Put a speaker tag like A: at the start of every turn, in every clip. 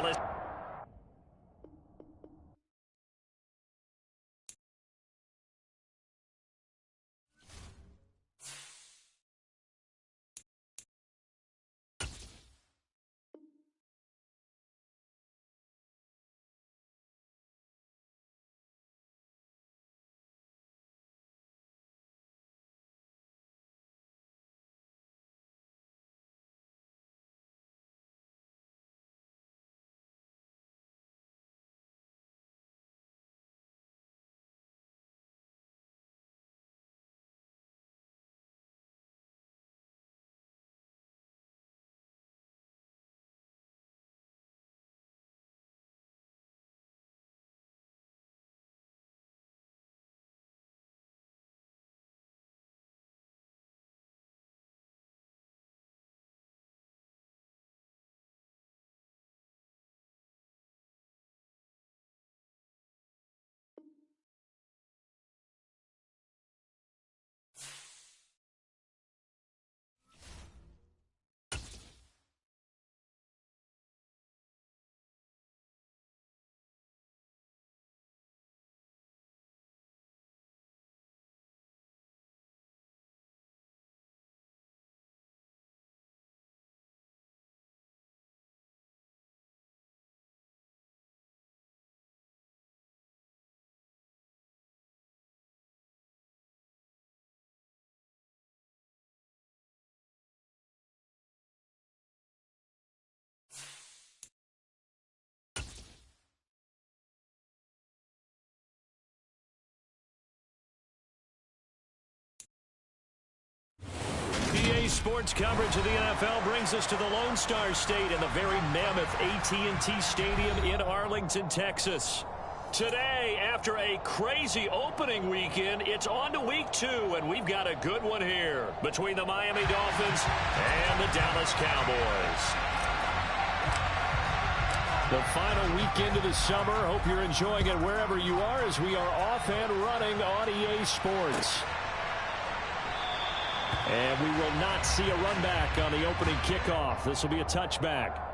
A: Dallas. PA Sports coverage of the NFL brings us to the Lone Star State in the very mammoth AT&T Stadium in Arlington, Texas. Today, after a crazy opening weekend, it's on to week 2, and we've got a good one here between the Miami Dolphins and the Dallas Cowboys. The final weekend of the summer. Hope you're enjoying it wherever you are as we are off and running on EA Sports. And we will not see a run back on the opening kickoff. This will be a touchback.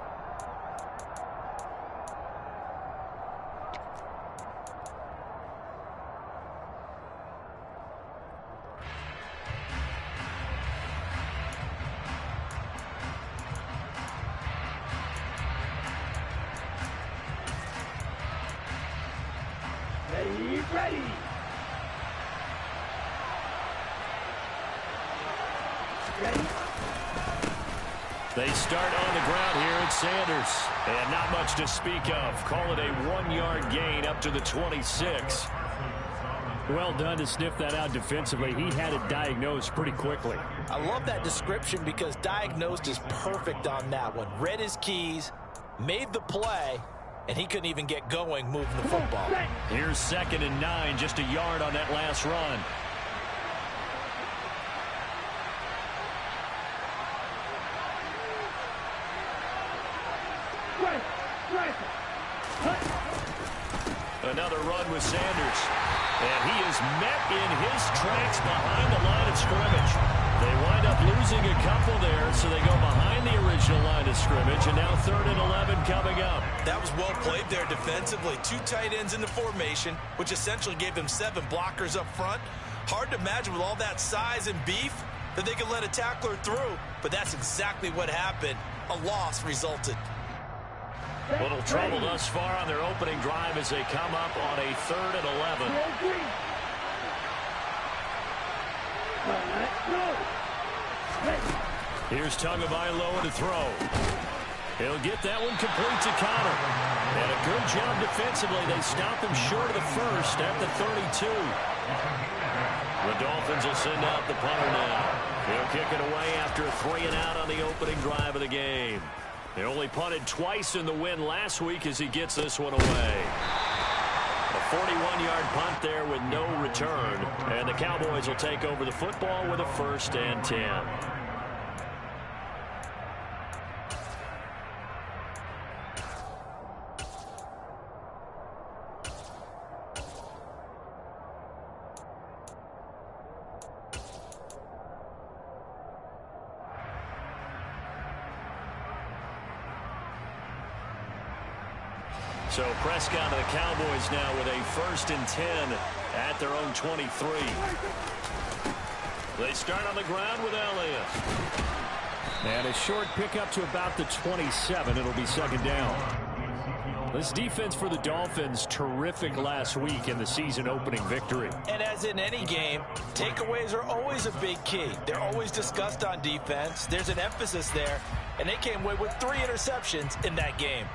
B: Ready.
A: They start on the ground here at Sanders. And not much to speak of. Call it a 1-yard gain up to the 26.
C: Well done to sniff that out defensively. He had it diagnosed pretty quickly.
D: I love that description because diagnosed is perfect on that one. Read his keys, made the play, and he couldn't even get going moving the football.
A: Here's 2nd and 9, just a yard on that last run. Another run with Sanders. And he is met in his tracks behind the line of scrimmage. They wind up losing a couple there, so they go behind the original line of scrimmage, and now 3rd and 11 coming up.
D: That was well played there defensively. 2 tight ends in the formation, which essentially gave them 7 blockers up front. Hard to imagine with all that size and beef that they could let a tackler through, but that's exactly what happened. A loss resulted.
A: Little trouble thus far on their opening drive as they come up on a 3rd and 11. Here's Tagovailoa to throw. He'll get that one complete to Connor. And a good job defensively. They stop him short of the first at the 32. The Dolphins will send out the punter now. He'll kick it away after a 3 and out on the opening drive of the game. They only punted twice in the win last week as he gets this one away. A 41-yard punt there with no return. And the Cowboys will take over the football with a 1st and 10. So Prescott of the Cowboys now with a 1st and 10 at their own 23. They start on the ground with Elliott.
C: And a short pickup to about the 27. It'll be 2nd down. This defense for the Dolphins, terrific last week in the season-opening victory.
D: And as in any game, takeaways are always a big key. They're always discussed on defense. There's an emphasis there, and they came away with 3 interceptions in that game.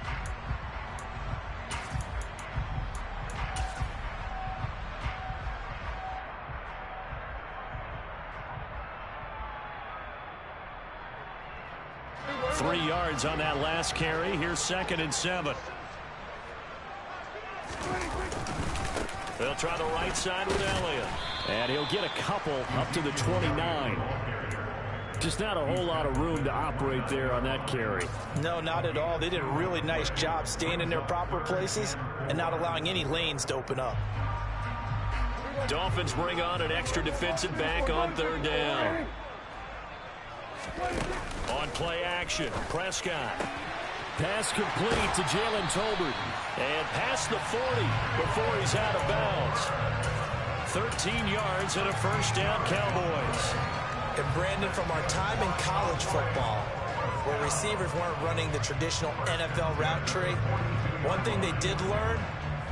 A: Three yards on that last carry. Here's 2nd and 7. They'll try the right side with Elliott.
C: And he'll get a couple up to the 29. Just not a whole lot of room to operate there on that carry.
D: No, not at all. They did a really nice job staying in their proper places and not allowing any lanes to open up.
A: Dolphins bring on an extra defensive back on 3rd down. On play action, Prescott.
C: Pass complete to Jalen Tolbert.
A: And past the 40 before he's out of bounds. 13 yards and a 1st down, Cowboys.
D: And Brandon, from our time in college football, where receivers weren't running the traditional NFL route tree, one thing they did learn,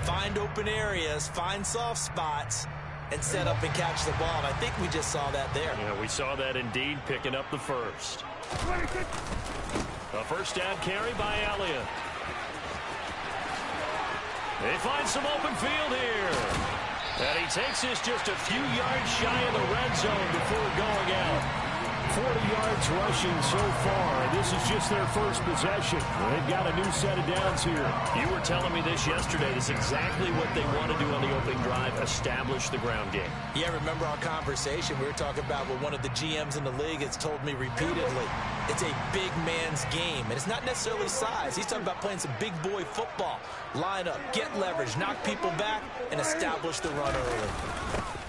D: find open areas, find soft spots, and set up and catch the ball. And I think we just saw that there.
A: Yeah, we saw that indeed, picking up the 1st. A 1st down carry by Elliott. They find some open field here. And he takes this just a few yards shy of the red zone before going out.
C: 40 yards rushing so far. This is just their first possession. They've got a new set of downs here.
A: You were telling me this yesterday. This is exactly what they want to do on the opening drive, establish the ground game.
D: Yeah, remember our conversation? We were talking about what one of the GMs in the league has told me repeatedly. It's a big man's game, and it's not necessarily size. He's talking about playing some big boy football. Line up, get leverage, knock people back, and establish the run early.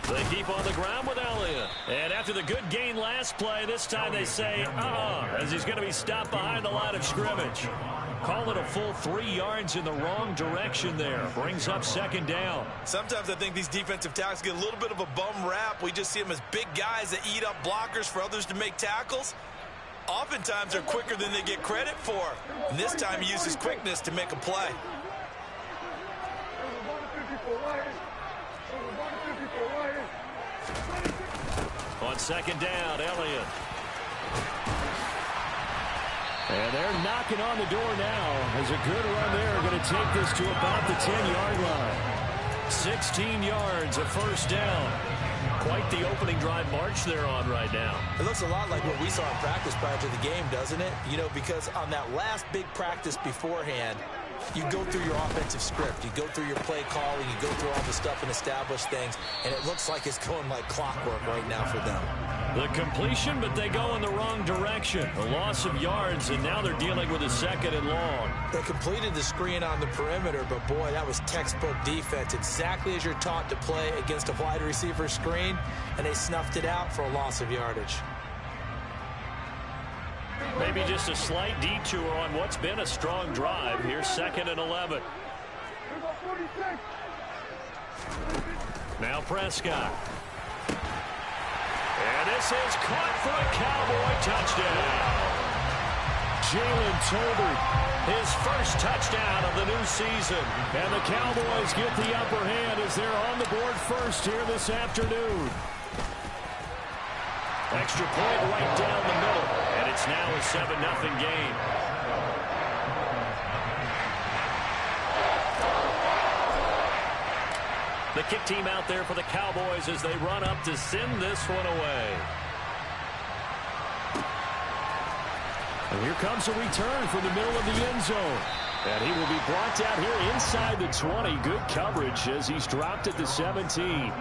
A: They keep on the ground with Elliott. And after the good gain last play, this time they say, as he's going to be stopped behind the line of scrimmage. Call it a full 3 yards in the wrong direction there. Brings up 2nd down.
D: Sometimes I think these defensive tackles get a little bit of a bum rap. We just see them as big guys that eat up blockers for others to make tackles. Oftentimes they're quicker than they get credit for. And this time he uses quickness to make a play.
A: On 2nd down, Elliott.
C: And they're knocking on the door now. As a good run there, going to take this to about the 10-yard line.
A: 16 yards, a 1st down. Quite the opening drive march they're on right now.
D: It looks a lot like what we saw in practice prior to the game, doesn't it? You know, because on that last big practice beforehand, you go through your offensive script. You go through your play calling. You go through all the stuff and establish things. And it looks like it's going like clockwork right now for them.
A: The completion, but they go in the wrong direction. A loss of yards, and now they're dealing with a 2nd and long.
D: They completed the screen on the perimeter, but boy, that was textbook defense. Exactly as you're taught to play against a wide receiver screen, and they snuffed it out for a loss of yardage.
A: Maybe just a slight detour on what's been a strong drive. Here's 2nd and 11. Now Prescott. And this is caught for a Cowboy touchdown.
C: Jalen Tolbert,
A: his 1st touchdown of the new season.
C: And the Cowboys get the upper hand as they're on the board first here this afternoon.
A: Extra point right down the middle. And it's now a 7-0 game. The kick team out there for the Cowboys as they run up to send this one away.
C: And here comes a return from the middle of the end zone. And he will be brought down here inside the 20. Good coverage as he's dropped at the 17.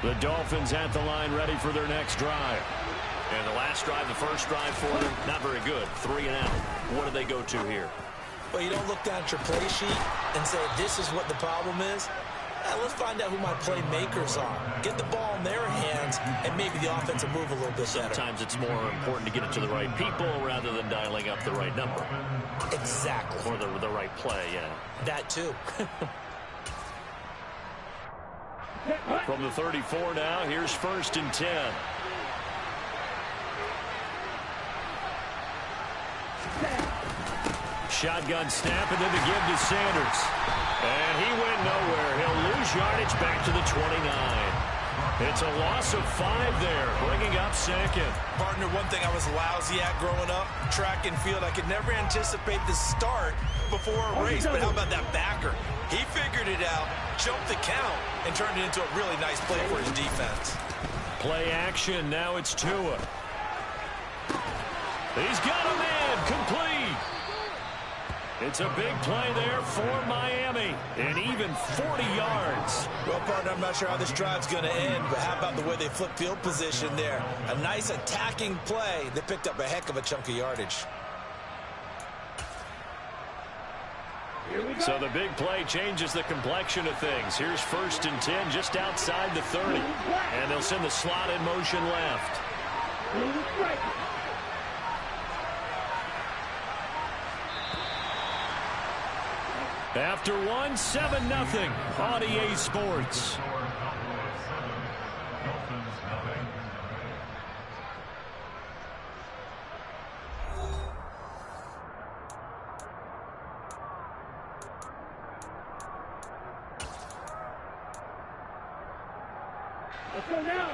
C: The Dolphins at the line ready for their next drive. And the last drive, the first drive for them, not very good. 3 and out. What do they go to here?
D: Well, you don't look down at your play sheet and say, this is what the problem is. Let's find out who my playmakers are. Get the ball in their hands, and maybe the offense will move a little bit better.
C: Sometimes it's more important to get it to the right people rather than dialing up the right number.
D: Exactly.
C: Or the right play, yeah.
D: That too.
C: From the 34 now, here's 1st and 10. Shotgun snap, and then the give to Sanders. And he went nowhere. He'll lose yardage back to the 29. It's a loss of 5 there, bringing up 2nd.
D: Partner, one thing I was lousy at growing up, track and field, I could never anticipate the start before a race. But how about that backer? He figured it out, jumped the count, and turned it into a really nice play for his defense.
C: Play action. Now it's Tua. He's got a man. Complete. It's a big play there for Miami, and even 40 yards.
D: Well, partner, I'm not sure how this drive's going to end, but how about the way they flip field position there? A nice attacking play that picked up a heck of a chunk of yardage.
C: So the big play changes the complexion of things. Here's 1st and 10 just outside the 30. And they'll send the slot in motion left. After 1, 7-0 on EA Sports.
B: Let's go now.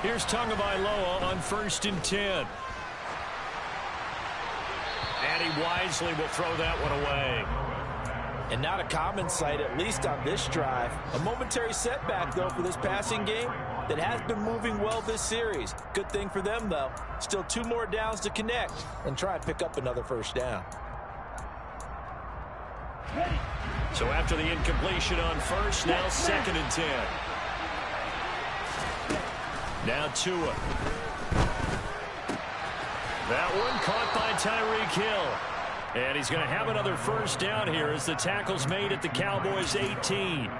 C: Here's Tagovailoa on 1st and 10. And he wisely will throw that one away.
D: And not a common sight, at least on this drive. A momentary setback, though, for this passing game that has been moving well this series. Good thing for them, though. Still 2 more downs to connect and try and pick up another 1st down.
C: So after the incompletion on 1st, now 2nd and 10. Now Tua. That one caught by Tyreek Hill. And he's going to have another 1st down here as the tackle's made at the Cowboys' 18.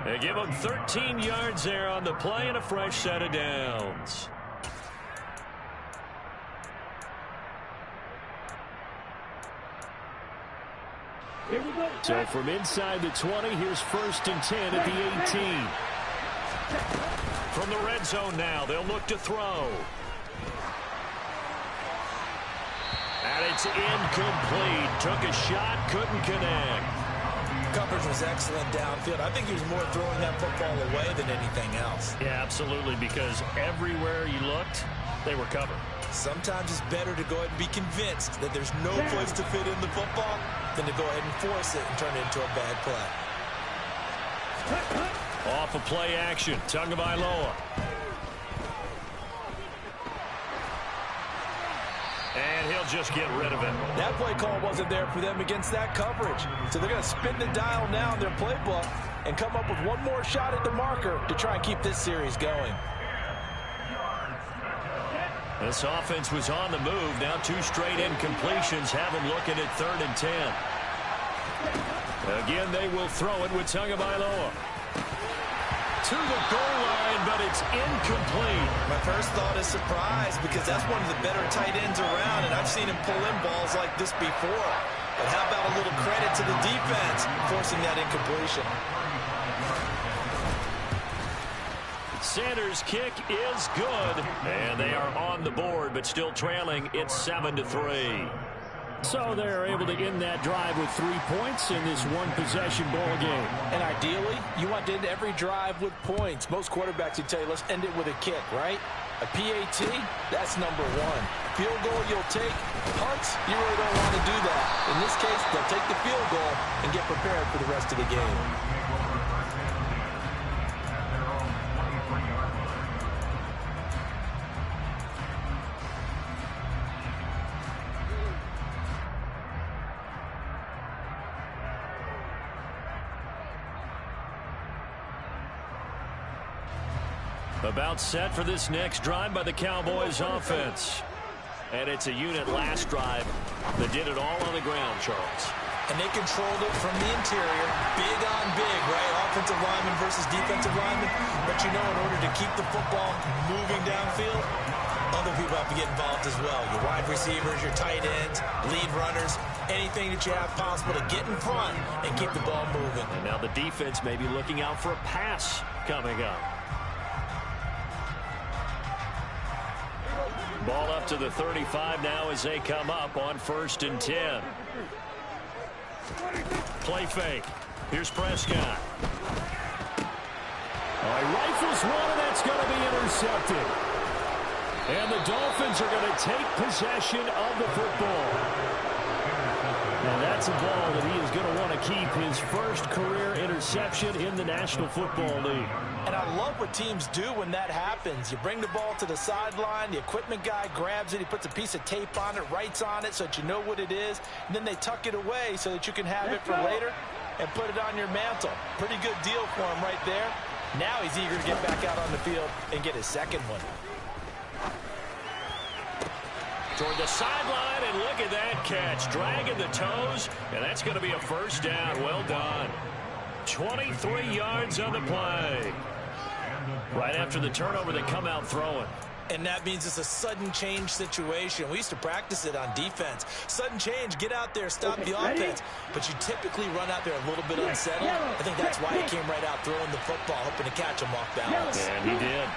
C: They give him 13 yards there on the play and a fresh set of downs. So from inside the 20, here's 1st and 10 at the 18. From the red zone now, they'll look to throw. And it's incomplete. Took a shot, couldn't connect.
D: Coverage was excellent downfield. I think he was more throwing that football away than anything else.
C: Yeah, absolutely, because everywhere you looked, they were covered.
D: Sometimes it's better to go ahead and be convinced that there's no place to fit in the football than to go ahead and force it and turn it into a bad play.
C: Off of play action, Tagovailoa. And he'll just get rid of it.
D: That play call wasn't there for them against that coverage. So they're going to spin the dial now in their playbook and come up with one more shot at the marker to try and keep this series going.
C: This offense was on the move. Now 2 straight incompletions have them looking at 3rd and 10. Again, they will throw it with Tagovailoa. To the goal line, but it's incomplete.
D: My first thought is surprise because that's one of the better tight ends around, and I've seen him pull in balls like this before. But how about a little credit to the defense forcing that incompletion?
C: Sanders' kick is good, and they are on the board, but still trailing. It's 7-3. So they're able to end that drive with 3 points in this one-possession ball game.
D: And ideally, you want to end every drive with points. Most quarterbacks would tell you, let's end it with a kick, right? A PAT, that's number 1. Field goal you'll take. Punts, you really don't want to do that. In this case, they'll take the field goal and get prepared for the rest of the game.
A: About set for this next drive by the Cowboys offense. And it's a unit last drive that did it all on the ground, Charles.
D: And they controlled it from the interior. Big on big, right? Offensive lineman versus defensive lineman. But you know, in order to keep the football moving downfield, other people have to get involved as well. Your wide receivers, your tight ends, lead runners, anything that you have possible to get in front and keep the ball moving.
A: And now the defense may be looking out for a pass coming up. Ball up to the 35 now as they come up on 1st and 10. Play fake. Here's Prescott. Rifles one, and that's going to be intercepted. And the Dolphins are going to take possession of the football. And that's a ball that he is going to want to keep, his first career interception in the National Football League.
D: And I love what teams do when that happens. You bring the ball to the sideline, the equipment guy grabs it, he puts a piece of tape on it, writes on it so that you know what it is, and then they tuck it away so that you can have it for later and put it on your mantle. Pretty good deal for him right there. Now he's eager to get back out on the field and get his second one.
A: Toward the sideline, and look at that catch. Dragging the toes, and that's going to be a first down. Well done. 23 yards on the play. Right after the turnover, they come out throwing.
D: And that means it's a sudden change situation. We used to practice it on defense. Sudden change, get out there, stop the offense. But you typically run out there a little bit unsettled. I think that's why he came right out throwing the football, hoping to catch him off balance.
A: And he did.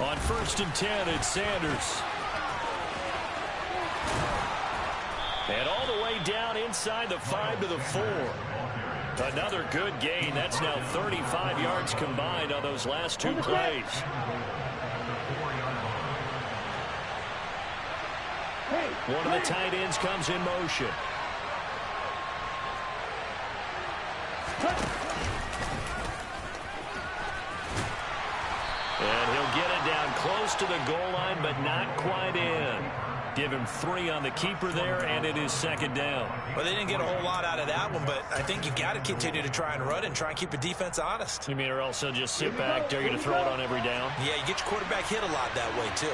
A: On 1st and 10, it's Sanders. And all the way down inside the 5 to the 4. Another good gain. That's now 35 yards combined on those last two plays. One of the tight ends comes in motion. And he'll get it down close to the goal line, but not quite in. Give him 3 on the keeper there, and it is 2nd down.
D: Well, they didn't get a whole lot out of that one, but I think you got to continue to try and run and try and keep the defense honest.
A: You mean, or else they'll just sit back, dare you to throw it on every down?
D: Yeah, you get your quarterback hit a lot that way, too.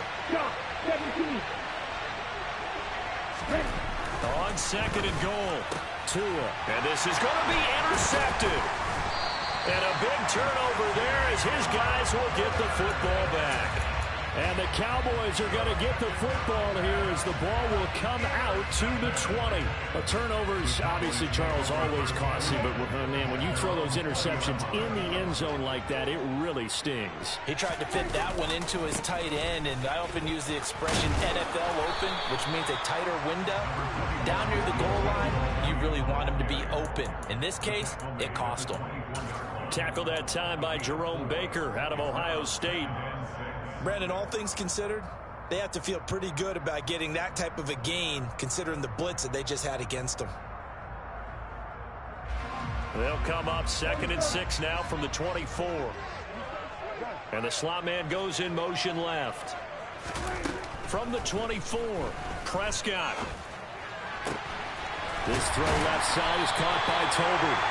A: On 2nd and goal, Tua. And this is going to be intercepted. And a big turnover there as his guys will get the football back. And the Cowboys are going to get the football here as the ball will come out to the 20. A turnover's obviously, Charles, always costly, but man, when you throw those interceptions in the end zone like that, it really stings.
D: He tried to fit that one into his tight end, and I often use the expression NFL open, which means a tighter window. Down near the goal line, you really want him to be open. In this case, it cost him.
A: Tackled that time by Jerome Baker out of Ohio State.
D: Brandon, all things considered, they have to feel pretty good about getting that type of a gain, considering the blitz that they just had against them.
A: They'll come up 2nd and 6 now from the 24. And the slot man goes in motion left. From the 24, Prescott. This throw left side is caught by Tolbert.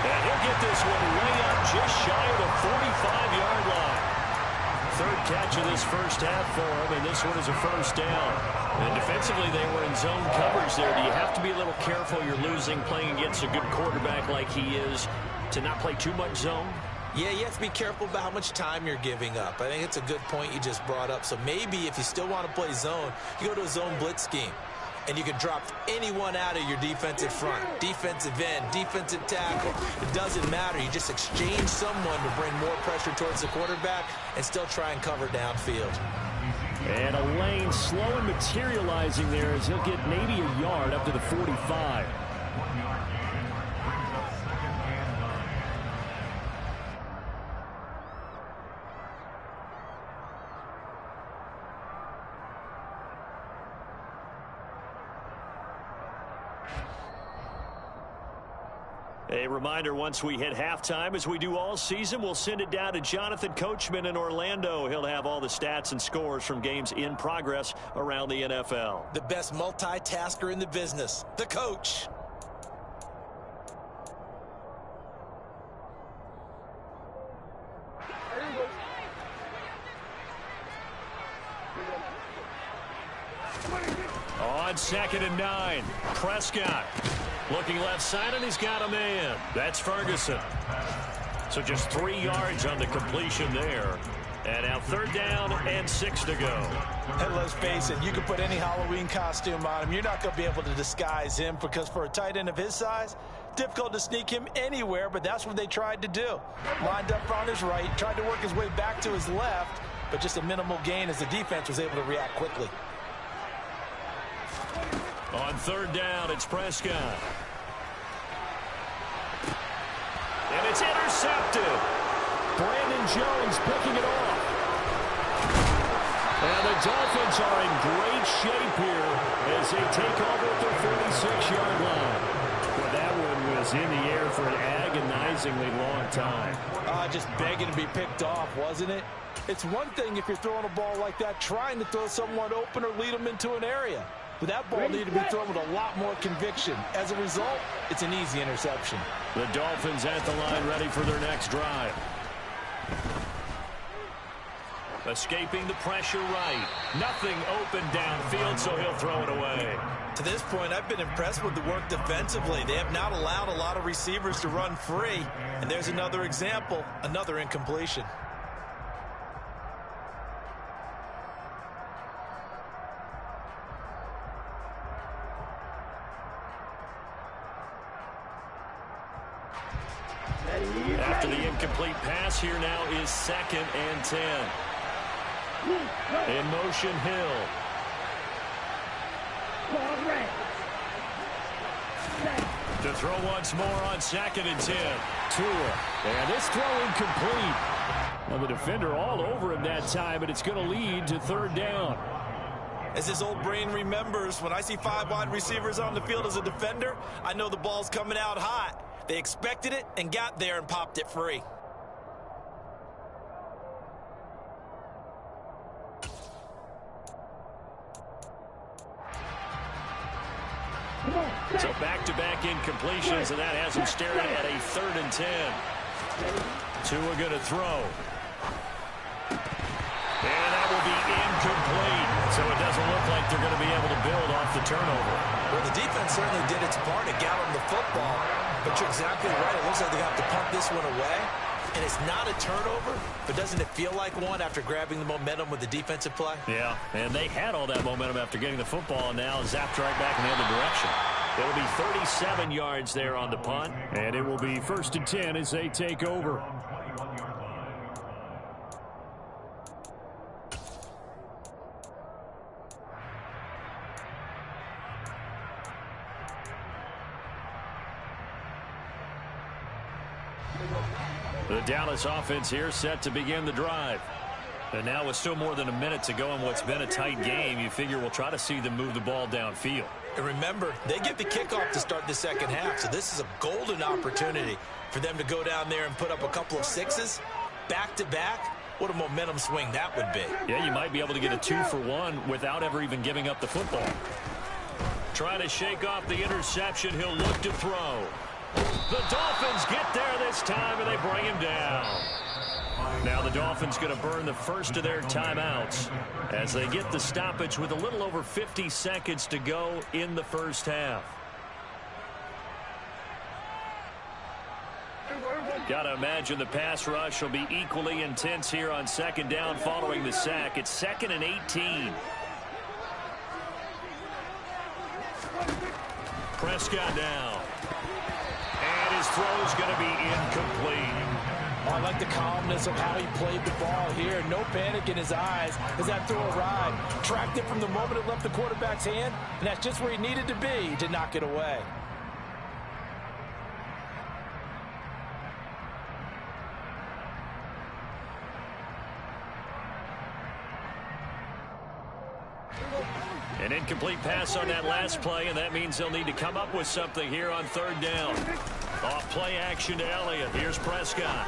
A: And he'll get this one way up just shy of the 45-yard line. 3rd catch of this first half for him, and this one is a first down. And defensively, they were in zone coverage there. Do you have to be a little careful? You're losing, playing against a good quarterback like he is, to not play too much zone?
D: Yeah, you have to be careful about how much time you're giving up. I think it's a good point you just brought up. So maybe if you still want to play zone, you go to a zone blitz scheme. And you can drop anyone out of your defensive front, defensive end, defensive tackle. It doesn't matter. You just exchange someone to bring more pressure towards the quarterback and still try and cover downfield.
A: And a lane slow and materializing there as he'll get maybe a yard up to the 45. A reminder, once we hit halftime, as we do all season, we'll send it down to Jonathan Coachman in Orlando. He'll have all the stats and scores from games in progress around the NFL.
D: The best multitasker in the business, the coach.
A: On 2nd and 9, Prescott looking left side, and he's got a man. That's Ferguson. So just 3 yards on the completion there. And now 3rd down and 6 to go.
D: And let's face it, you can put any Halloween costume on him. You're not going to be able to disguise him, because for a tight end of his size, difficult to sneak him anywhere, but that's what they tried to do. Lined up on his right, tried to work his way back to his left, but just a minimal gain as the defense was able to react quickly.
A: On 3rd down, it's Prescott. And it's intercepted. Brandon Jones picking it off. And the Dolphins are in great shape here as they take over at their 46-yard line. Well, that one was in the air for an agonizingly long time.
D: Just begging to be picked off, wasn't it? It's one thing if you're throwing a ball like that, trying to throw someone open or lead them into an area. But that ball needed to be thrown with a lot more conviction. As a result, it's an easy interception.
A: The Dolphins at the line, ready for their next drive. Escaping the pressure right. Nothing open downfield, so he'll throw it away.
D: To this point, I've been impressed with the work defensively. They have not allowed a lot of receivers to run free. And there's another example, another incompletion.
A: After the incomplete pass, here now is 2nd and 10. In motion, Hill. To throw once more on 2nd and 10. Tua. And this throw incomplete. Now the defender all over him that time, but it's going to lead to 3rd down.
D: As his old brain remembers, when I see 5 wide receivers on the field as a defender, I know the ball's coming out hot. They expected it and got there and popped it free.
A: So back-to-back incompletions, and that has him staring at a 3rd and 10. Tua going to throw. And that will be incomplete. So it doesn't look like they're going to be able to build off the turnover.
D: Well, the defense certainly did its part to gather the football. But you're exactly right. It looks like they have to punt this one away. And it's not a turnover, but doesn't it feel like one after grabbing the momentum with the defensive play?
A: Yeah, and they had all that momentum after getting the football, and now zapped right back in the other direction. It'll be 37 yards there on the punt. And it will be 1st and 10 as they take over. The Dallas offense here set to begin the drive. And now with still more than a minute to go in what's been a tight game, you figure we'll try to see them move the ball downfield.
D: And remember, they get the kickoff to start the 2nd half, so this is a golden opportunity for them to go down there and put up a couple of 6s back-to-back. What a momentum swing that would be.
A: Yeah, you might be able to get a 2-for-1 without ever even giving up the football. Trying to shake off the interception, he'll look to throw. The Dolphins get there this time, and they bring him down. Now the Dolphins going to burn the first of their timeouts as they get the stoppage with a little over 50 seconds to go in the first half. Got to imagine the pass rush will be equally intense here on 2nd down following the sack. It's 2nd and 18. Prescott now. And his throw is going to be incomplete.
D: Oh, I like the calmness of how he played the ball here. No panic in his eyes as that throw arrived. Tracked it from the moment it left the quarterback's hand, and that's just where he needed to be to knock it away.
A: An
C: incomplete pass on that last play, and that means they'll need to come up with something here on third down. Off play action to Elliott. Here's Prescott.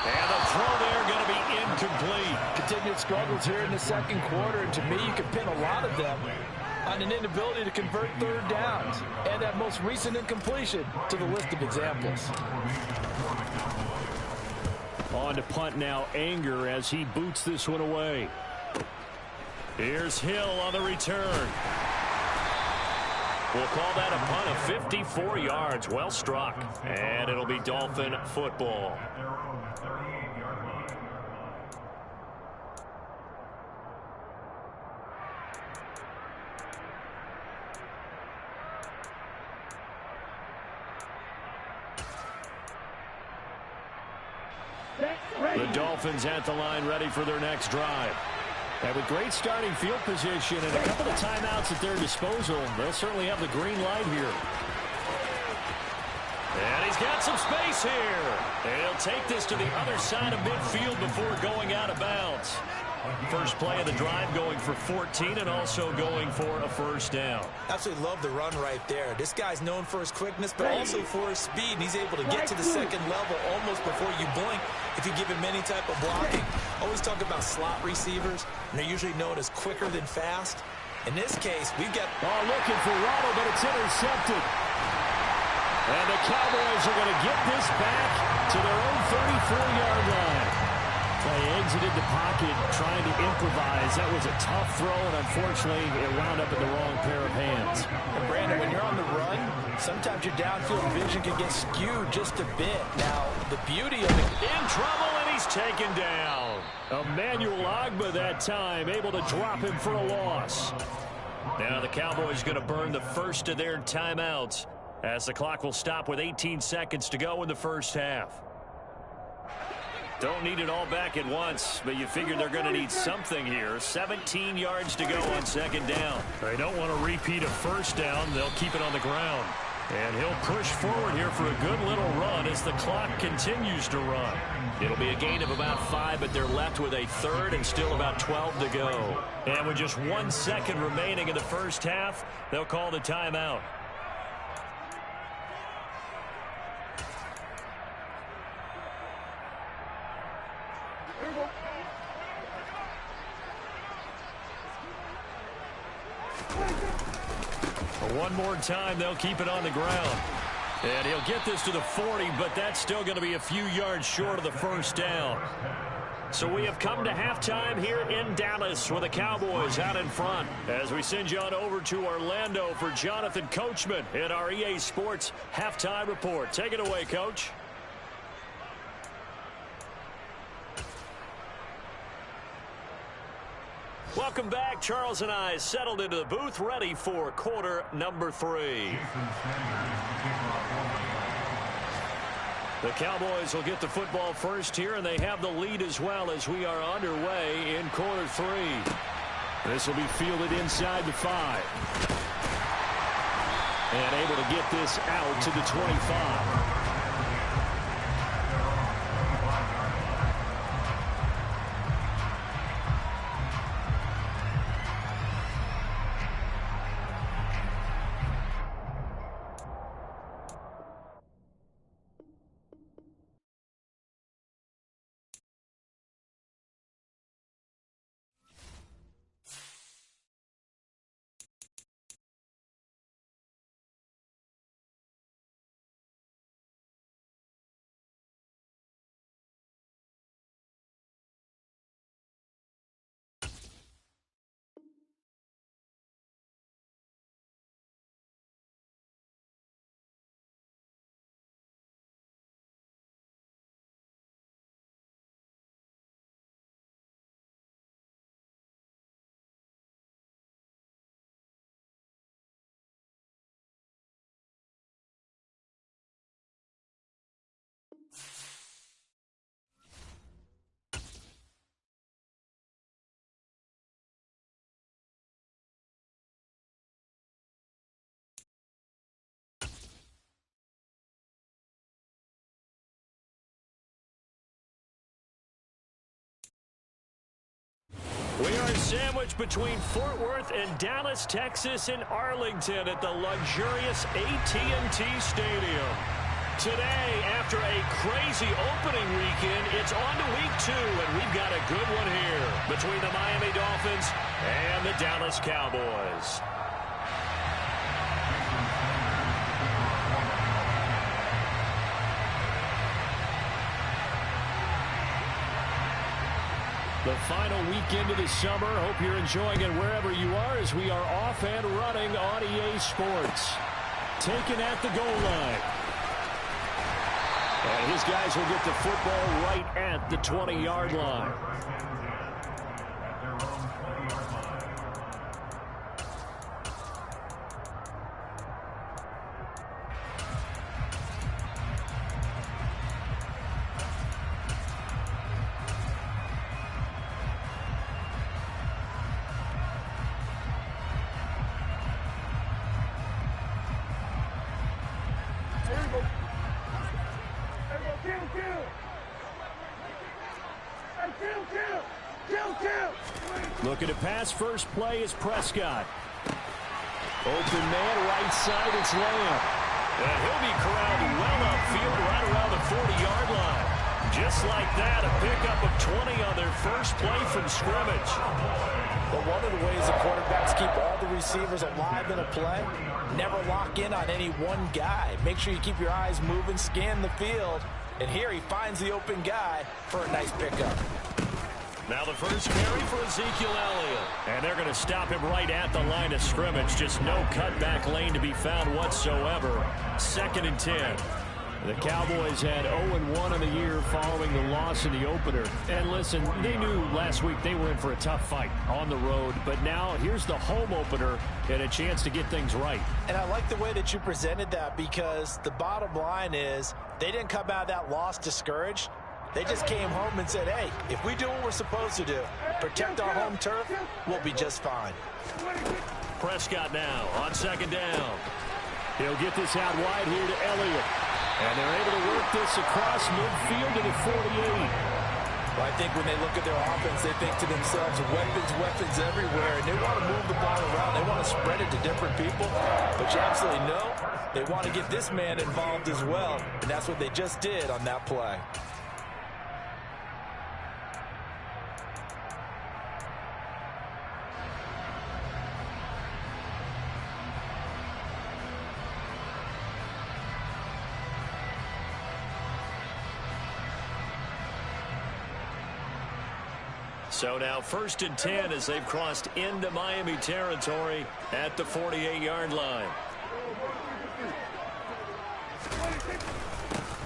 C: And the throw there going to be incomplete.
D: Continued struggles here in the second quarter, and to me, you can pin a lot of them on an inability to convert third downs. And that most recent incompletion to the list of examples.
C: On to punt now, Anger, as he boots this one away. Here's Hill on the return. We'll call that a punt of 54 yards. Well struck. And it'll be Dolphin football. The Dolphins at the line, ready for their next drive. And with great starting field position and a couple of timeouts at their disposal, they'll certainly have the green light here. And he's got some space here. And he'll take this to the other side of midfield before going out of bounds. First play of the drive, going for 14 and also going for a first down.
D: Absolutely love the run right there. This guy's known for his quickness, but also for his speed. And he's able to get to the second level almost before you blink if you give him any type of blocking. Always talk about slot receivers, and they're usually known as quicker than fast. In this case, we've got...
C: looking for Ronald, but it's intercepted. And the Cowboys are going to get this back to their own 34-yard line. Play exited the pocket, trying to improvise. That was a tough throw, and unfortunately, it wound up in the wrong pair of hands.
D: And Brandon, when you're on the run, sometimes your downfield vision can get skewed just a bit. Now, the beauty of it...
C: In trouble, and he's taken down. Emmanuel Ogbah that time, able to drop him for a loss. Now the Cowboys going to burn the first of their timeouts, as the clock will stop with 18 seconds to go in the first half. Don't need it all back at once, but you figure they're going to need something here. 17 yards to go on second down. They don't want to repeat a first down. They'll keep it on the ground. And he'll push forward here for a good little run as the clock continues to run. It'll be a gain of about 5, but they're left with a third and still about 12 to go. And with just 1 second remaining in the first half, they'll call the timeout. One more time, they'll keep it on the ground. And he'll get this to the 40, but that's still going to be a few yards short of the first down. So we have come to halftime here in Dallas with the Cowboys out in front. As we send you on over to Orlando for Jonathan Coachman in our EA Sports Halftime Report. Take it away, Coach. Welcome back. Charles and I settled into the booth, ready for quarter number 3. The Cowboys will get the football first here, and they have the lead as well as we are underway in quarter 3. This will be fielded inside the 5. And able to get this out to the 25.
A: We are sandwiched between Fort Worth and Dallas, Texas, and Arlington at the luxurious AT&T Stadium. Today, after a crazy opening weekend, it's on to week 2, and we've got a good one here between the Miami Dolphins and the Dallas Cowboys. The final weekend of the summer. Hope you're enjoying it wherever you are as we are off and running on EA Sports. Taken at the goal line. And his guys will get the football right at the 20-yard line. Looking to pass. First play is Prescott. Open man, right side, it's Lamb. And he'll be corralled well upfield right around the 40-yard line. Just like that, a pickup of 20 on their first play from scrimmage.
D: Well, one of the ways the quarterbacks keep all the receivers alive in a play, never lock in on any one guy. Make sure you keep your eyes moving, scan the field. And here he finds the open guy for a nice pickup.
A: Now the first carry for Ezekiel Elliott. And they're going to stop him right at the line of scrimmage. Just no cutback lane to be found whatsoever. 2nd and 10. The Cowboys had 0-1 in the year following the loss in the opener. And listen, they knew last week they were in for a tough fight on the road. But now here's the home opener and a chance to get things right.
D: And I like the way that you presented that, because the bottom line is they didn't come out of that loss discouraged. They just came home and said, hey, if we do what we're supposed to do, protect our home turf, we'll be just fine.
A: Prescott now on 2nd down. He'll get this out wide here to Elliott. And they're able to work this across midfield to the 48.
D: Well, I think when they look at their offense, they think to themselves, weapons everywhere, and they want to move the ball around. They want to spread it to different people. But you absolutely know they want to get this man involved as well, and that's what they just did on that play.
A: So now 1st and 10 as they've crossed into Miami territory at the 48-yard line.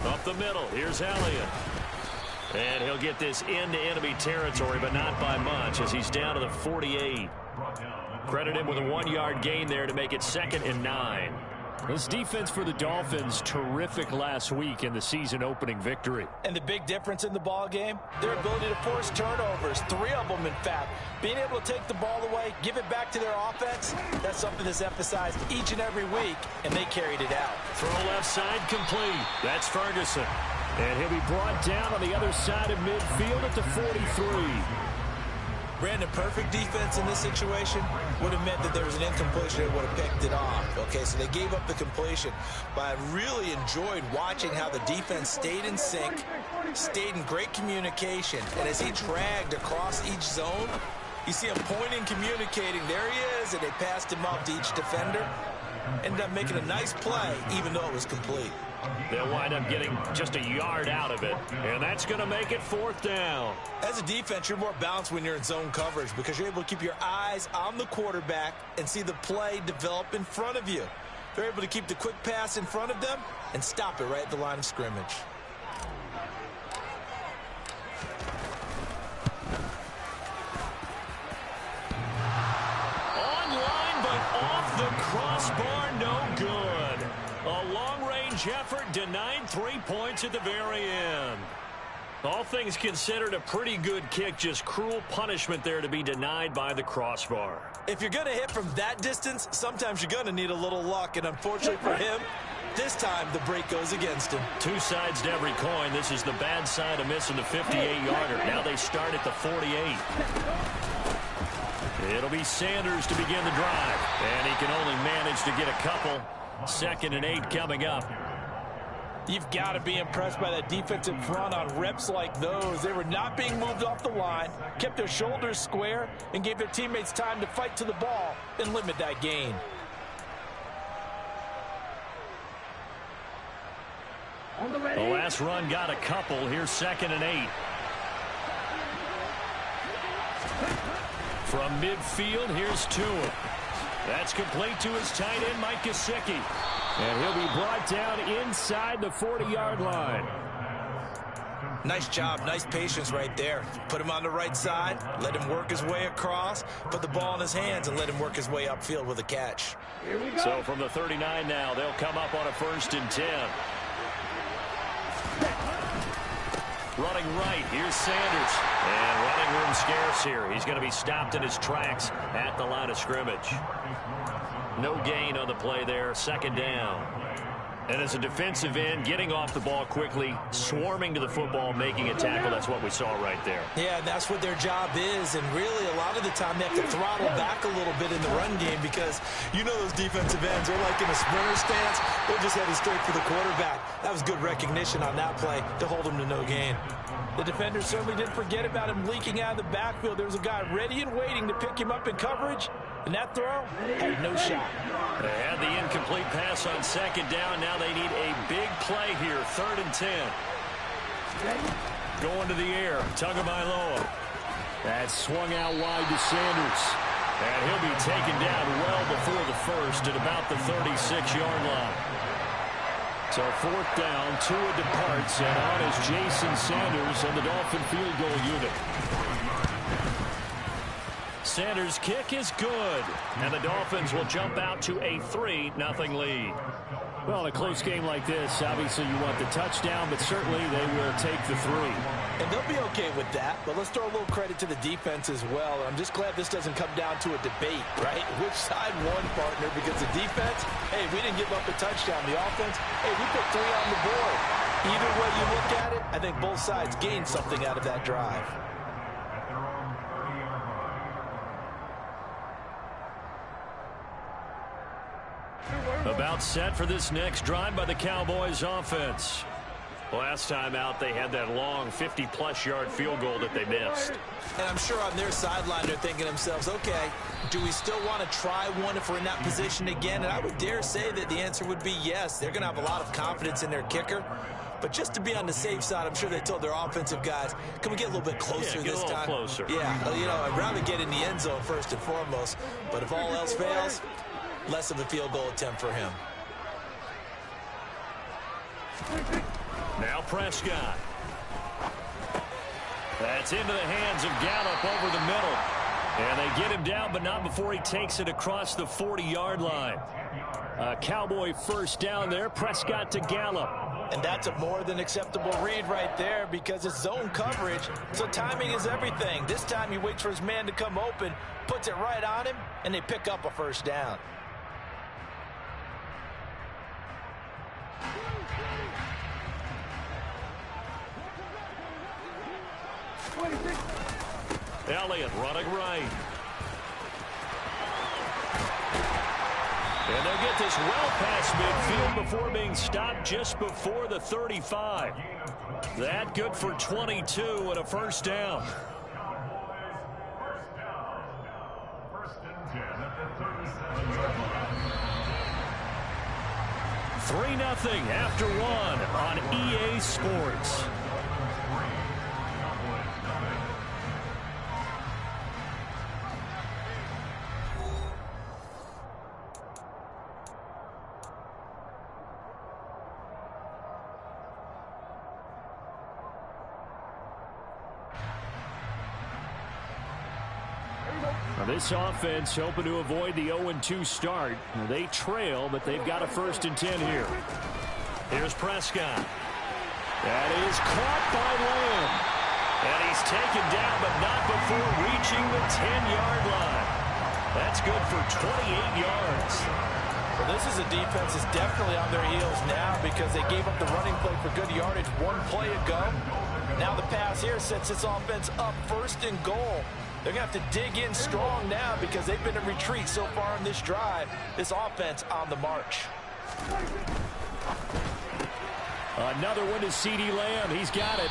A: Up the middle, here's Elliott. And he'll get this into enemy territory, but not by much as he's down to the 48. Credit him with a 1-yard gain there to make it 2nd and 9. This defense for the Dolphins, terrific last week in the season-opening victory.
D: And the big difference in the ball game, their ability to force turnovers, 3 of them in fact. Being able to take the ball away, give it back to their offense, that's something that's emphasized each and every week, and they carried it out.
A: Throw left side complete. That's Ferguson. And he'll be brought down on the other side of midfield at the 43.
D: Brandon, perfect defense in this situation would have meant that there was an incompletion and would have picked it off. Okay, so they gave up the completion. But I really enjoyed watching how the defense stayed in sync, stayed in great communication. And as he dragged across each zone, you see him pointing, communicating. There he is, and they passed him off to each defender. Ended up making a nice play, even though it was complete.
A: They'll wind up getting just a yard out of it, and that's going to make it 4th down.
D: As a defense, you're more balanced when you're in zone coverage because you're able to keep your eyes on the quarterback and see the play develop in front of you. They're able to keep the quick pass in front of them and stop it right at the line of scrimmage.
A: Online, but off the crossbar, no good. A long-range effort denied 3 points at the very end. All things considered, a pretty good kick, just cruel punishment there to be denied by the crossbar.
D: If you're going to hit from that distance, sometimes you're going to need a little luck, and unfortunately for him, this time the break goes against him.
A: 2 sides to every coin. This is the bad side of missing the 58-yarder. Now they start at the 48.
C: It'll be Sanders to begin the drive. And he can only manage to get a couple. 2nd and 8 coming up.
D: You've got to be impressed by that defensive front on reps like those. They were not being moved off the line, kept their shoulders square, and gave their teammates time to fight to the ball and limit that gain.
C: The last run got a couple. Here's 2nd and 8. From midfield, here's Tua. That's complete to his tight end, Mike Gesicki. And he'll be brought down inside the 40-yard line.
D: Nice job, nice patience right there. Put him on the right side, let him work his way across, put the ball in his hands, and let him work his way upfield with a catch.
C: So from the 39 now, they'll come up on a 1st and 10. Running right, here's Sanders. And running room scarce here. He's going to be stopped in his tracks at the line of scrimmage. No gain on the play there, 2nd down. And as a defensive end, getting off the ball quickly, swarming to the football, making a tackle, that's what we saw right there.
D: Yeah, that's what their job is, and really a lot of the time they have to throttle back a little bit in the run game because you know those defensive ends, they're like in a sprinter stance, they're just heading straight for the quarterback. That was good recognition on that play to hold him to no gain. The defender certainly didn't forget about him leaking out of the backfield. There was a guy ready and waiting to pick him up in coverage, and that throw had no shot.
C: They had the incomplete pass on 2nd down. Now they need a big play here, 3rd and 10. Going to the air, Tagovailoa. That's swung out wide to Sanders. And he'll be taken down well before the 1st at about the 36-yard line. So 4th down, Tua departs, and on is Jason Sanders and the Dolphin field goal unit. Sanders' kick is good, and the Dolphins will jump out to a 3-0 lead. Well, in a close game like this, obviously you want the touchdown, but certainly they will take the 3.
D: And they'll be okay with that, but let's throw a little credit to the defense as well. I'm just glad this doesn't come down to a debate, right? Which side won, partner? Because the defense, hey, we didn't give up a touchdown. The offense, hey, we put 3 on the board. Either way you look at it, I think both sides gained something out of that drive.
C: About set for this next drive by the Cowboys offense. Last time out, they had that long 50-plus yard field goal that they missed.
D: And I'm sure on their sideline, they're thinking to themselves, okay, do we still want to try one if we're in that position again? And I would dare say that the answer would be yes. They're going to have a lot of confidence in their kicker. But just to be on the safe side, I'm sure they told their offensive guys, can we get a little bit closer this time?
C: Closer.
D: Yeah, you know, I'd rather get in the end zone first and foremost. But if all else fails, less of a field goal attempt for him.
C: Now Prescott. That's into the hands of Gallup over the middle. And they get him down, but not before he takes it across the 40-yard line. A Cowboy 1st down there. Prescott to Gallup.
D: And that's a more than acceptable read right there because it's zone coverage, so timing is everything. This time he waits for his man to come open, puts it right on him, and they pick up a 1st down.
C: Elliott running right. And they'll get this well past midfield before being stopped just before the 35. That good for 22 and a 1st down. 3-0 after 1 on EA Sports. This offense hoping to avoid the 0-2 start. They trail, but they've got a 1st and 10 here. Here's Prescott. That is caught by Lamb. And he's taken down, but not before reaching the 10-yard line. That's good for 28 yards.
D: Well, this is a defense that's definitely on their heels now because they gave up the running play for good yardage 1 play ago. Now the pass here sets this offense up 1st and goal. They're going to have to dig in strong now because they've been in retreat so far in this drive. This offense on the march.
A: Another one to CeeDee Lamb. He's got it.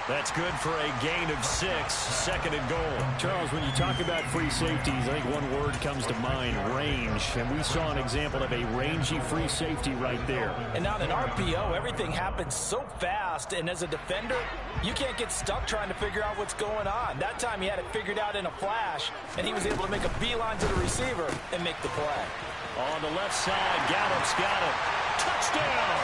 A: That's good for a gain of 6, 2nd and goal.
C: Charles, when you talk about free safeties, I think one word comes to mind, range. And we saw an example of a rangy free safety right there.
D: And on an RPO, everything happens so fast. And as a defender, you can't get stuck trying to figure out what's going on. That time he had it figured out in a flash, and he was able to make a beeline to the receiver and make the play.
A: On the left side, Gallup's got it. Touchdown!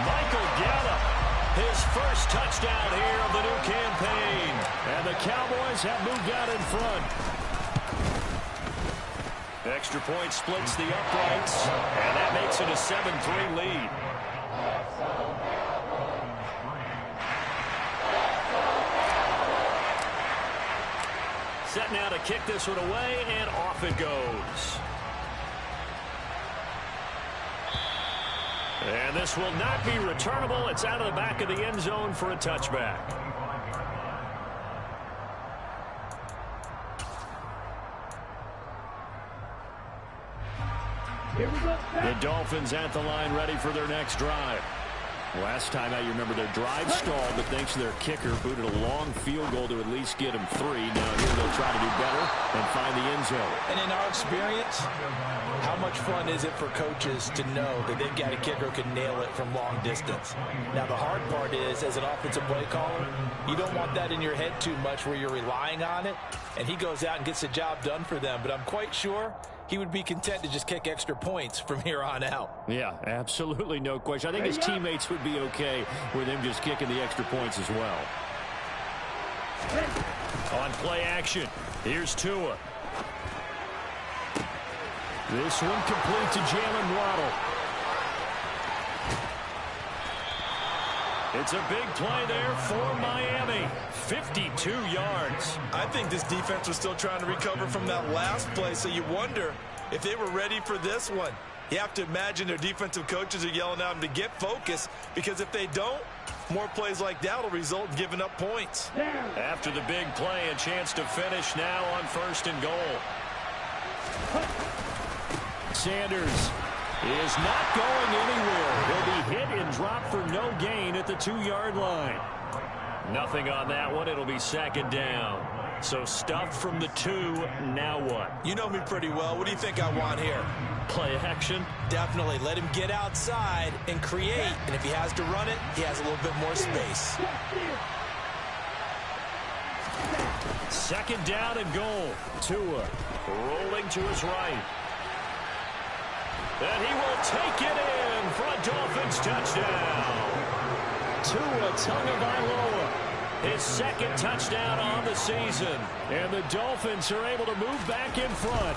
A: Michael Gallup. His first touchdown here of the new campaign. And the Cowboys have moved out in front. Extra point splits the uprights, and that makes it a 7-3 lead. Set now to kick this one away, and off it goes. And this will not be returnable. It's out of the back of the end zone for a touchback. The Dolphins at the line, ready for their next drive. Last time out, you remember their drive stalled, but thanks to their kicker, booted a long field goal to at least get them 3. Now here they'll try to do better and find the end zone.
D: And in our experience, how much fun is it for coaches to know that they've got a kicker who can nail it from long distance? Now, the hard part is, as an offensive play caller, you don't want that in your head too much where you're relying on it, and he goes out and gets the job done for them. But I'm quite sure he would be content to just kick extra points from here on out.
A: Yeah, absolutely, no question. I think his teammates would be okay with him just kicking the extra points as well. On play action, here's Tua. This one complete to Jalen Waddle. It's a big play there for Miami. 52 yards.
D: I think this defense was still trying to recover from that last play, so you wonder if they were ready for this one. You have to imagine their defensive coaches are yelling at them to get focused, because if they don't, more plays like that will result in giving up points.
A: After the big play, a chance to finish now on 1st and goal. Sanders is not going anywhere. He'll be hit and dropped for no gain at the 2-yard line. Nothing on that one. It'll be 2nd down. So stuffed from the 2. Now what?
D: You know me pretty well. What do you think I want here?
A: Play action?
D: Definitely. Let him get outside and create. And if he has to run it, he has a little bit more space.
A: 2nd down and goal. Tua rolling to his right. And he will take it in for a Dolphins touchdown. Tua Tagovailoa, his 2nd touchdown on the season. And the Dolphins are able to move back in front.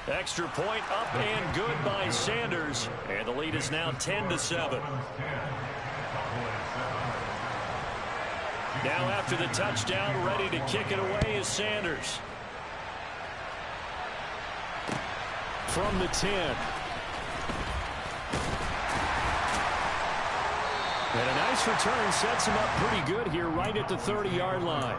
A: Extra point up and good by Sanders. And the lead is now 10-7. Now after the touchdown, ready to kick it away is Sanders. From the 10. And a nice return sets him up pretty good here right at the 30-yard line.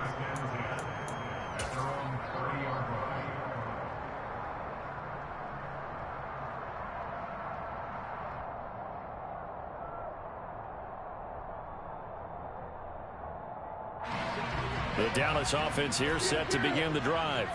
A: The Dallas offense here set to begin the drive.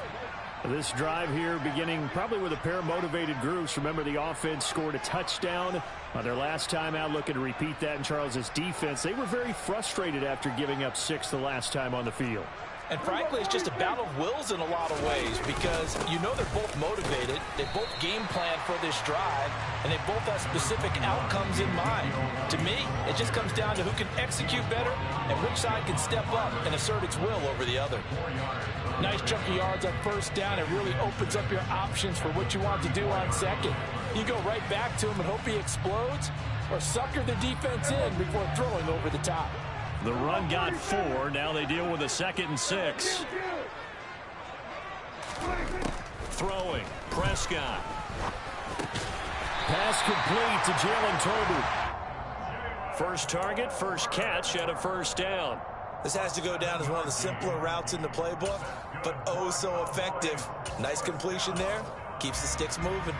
A: This drive here beginning probably with a pair of motivated groups. Remember, the offense scored a touchdown on their last time out, looking to repeat that in Charles's defense. They were very frustrated after giving up 6 the last time on the field.
D: And frankly, it's just a battle of wills in a lot of ways, because you know they're both motivated, they both game plan for this drive, and they both have specific outcomes in mind. To me, it just comes down to who can execute better and which side can step up and assert its will over the other. Nice chunk of yards on 1st down. It really opens up your options for what you want to do on 2nd. You go right back to him and hope he explodes, or sucker the defense in before throwing over the top.
A: The run got 4. Now they deal with a 2nd and 6. Throwing. Prescott. Pass complete to Jalen Tolbert. First target, first catch at a 1st down.
D: This has to go down as one of the simpler routes in the playbook, but oh so effective. Nice completion there. Keeps the sticks moving.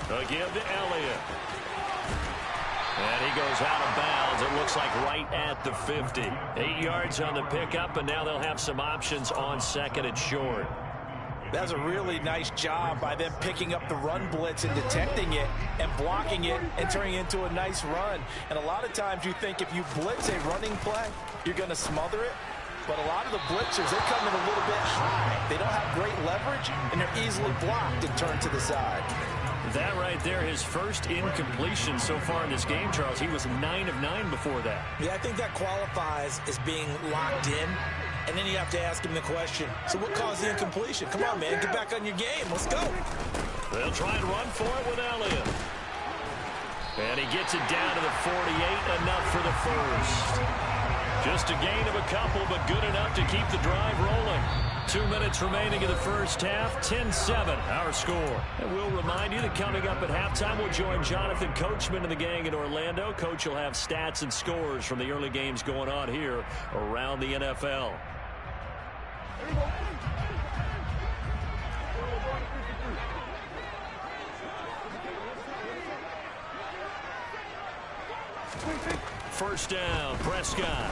C: They'll give to Elliott. And he goes out of bounds. It looks like right at the 50. 8 yards on the pickup, and now they'll have some options on second and short.
D: That's a really nice job by them picking up the run blitz and detecting it and blocking it and turning it into a nice run. And a lot of times you think if you blitz a running play, you're going to smother it. But a lot of the blitzers, they come in a little bit high. They don't have great leverage, and they're easily blocked and turned to the side.
C: That right there, his first incompletion so far in this game, Charles. He was 9 of 9 before that.
D: Yeah, I think that qualifies as being locked in. And then you have to ask him the question, so what caused the incompletion? Come on, man, get back on your game. Let's go.
C: They'll try and run for it with Elliott. And he gets it down to the 48, enough for the first. Just a gain of a couple, but good enough to keep the drive rolling. 2 minutes remaining in the first half, 10-7, our score. And we'll remind you that coming up at halftime, we'll join Jonathan Coachman and the gang in Orlando. Coach will have stats and scores from the early games going on here around the NFL. First down, Prescott.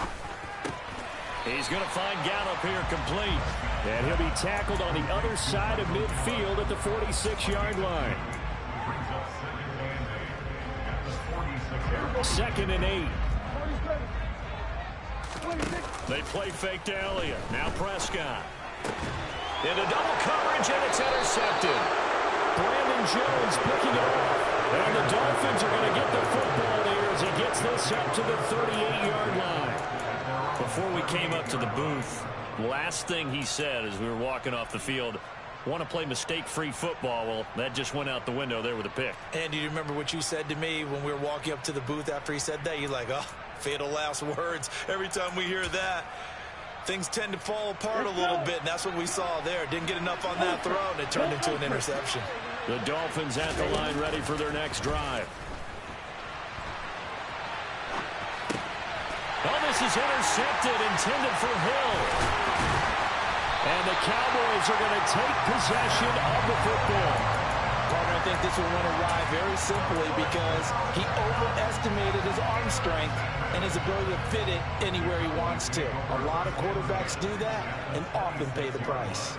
C: He's going to find Gallup here complete. And he'll be tackled on the other side of midfield at the 46-yard line. 2nd and 8. They play fake to Elliott. Now Prescott. Into double coverage, and it's intercepted. Brandon Jones picking it up. And the Dolphins are going to get the football there as he gets this up to the 38-yard line. Before we came up to the booth, last thing he said as we were walking off the field, want to play mistake-free football. Well, that just went out the window there with a pick.
D: And do you remember what you said to me when we were walking up to the booth after he said that? You're like, oh, fatal last words. Every time we hear that, things tend to fall apart a little bit, and that's what we saw there. Didn't get enough on that throw, and it turned into an interception.
C: The Dolphins at the line ready for their next drive. Oh, this is intercepted, intended for Hill. And the Cowboys are going to take possession of the football.
D: Partner, I think this will win a ride very simply because he overestimated his arm strength and his ability to fit it anywhere he wants to. A lot of quarterbacks do that and often pay the price.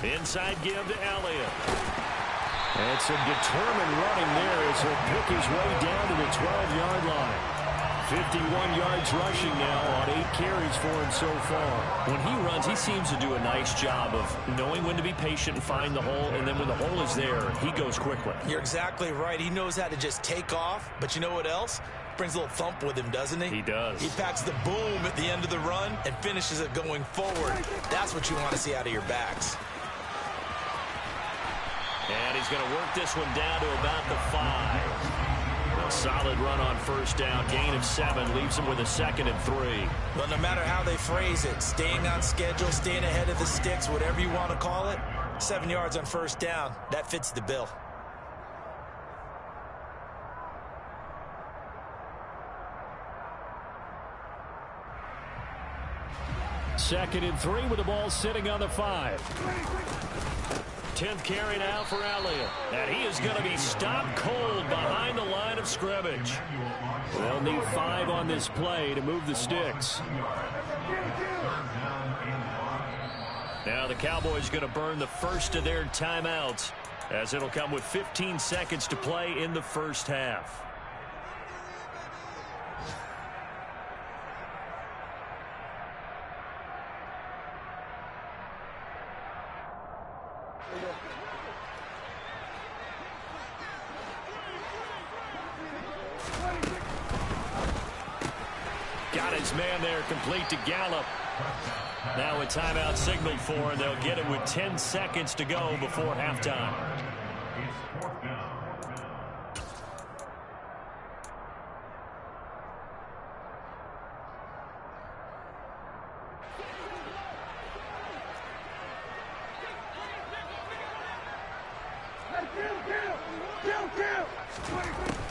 C: Inside give to Elliott. And some determined running there as he'll pick his way down to the 12-yard line. 51 yards rushing now on 8 carries for him so far. When he runs, he seems to do a nice job of knowing when to be patient and find the hole, and then when the hole is there, he goes quickly.
D: You're exactly right. He knows how to just take off, but you know what else? Brings a little thump with him, doesn't he?
C: He does.
D: He packs the boom at the end of the run and finishes it going forward. That's what you want to see out of your backs.
C: And he's going to work this one down to about the 5. A solid run on first down. Gain of 7 leaves him with a 2nd and 3.
D: Well, no matter how they phrase it, staying on schedule, staying ahead of the sticks, whatever you want to call it, 7 yards on first down, that fits the bill.
C: Second and 3 with the ball sitting on the 5. 10th carry now for Elliott. And he is going to be stopped cold behind the line of scrimmage. They'll need 5 on this play to move the sticks. Now the Cowboys going to burn the first of their timeouts as it'll come with 15 seconds to play in the first half. his man there, complete to Gallup. Now a timeout signaled for, and they'll get it with 10 seconds to go before halftime.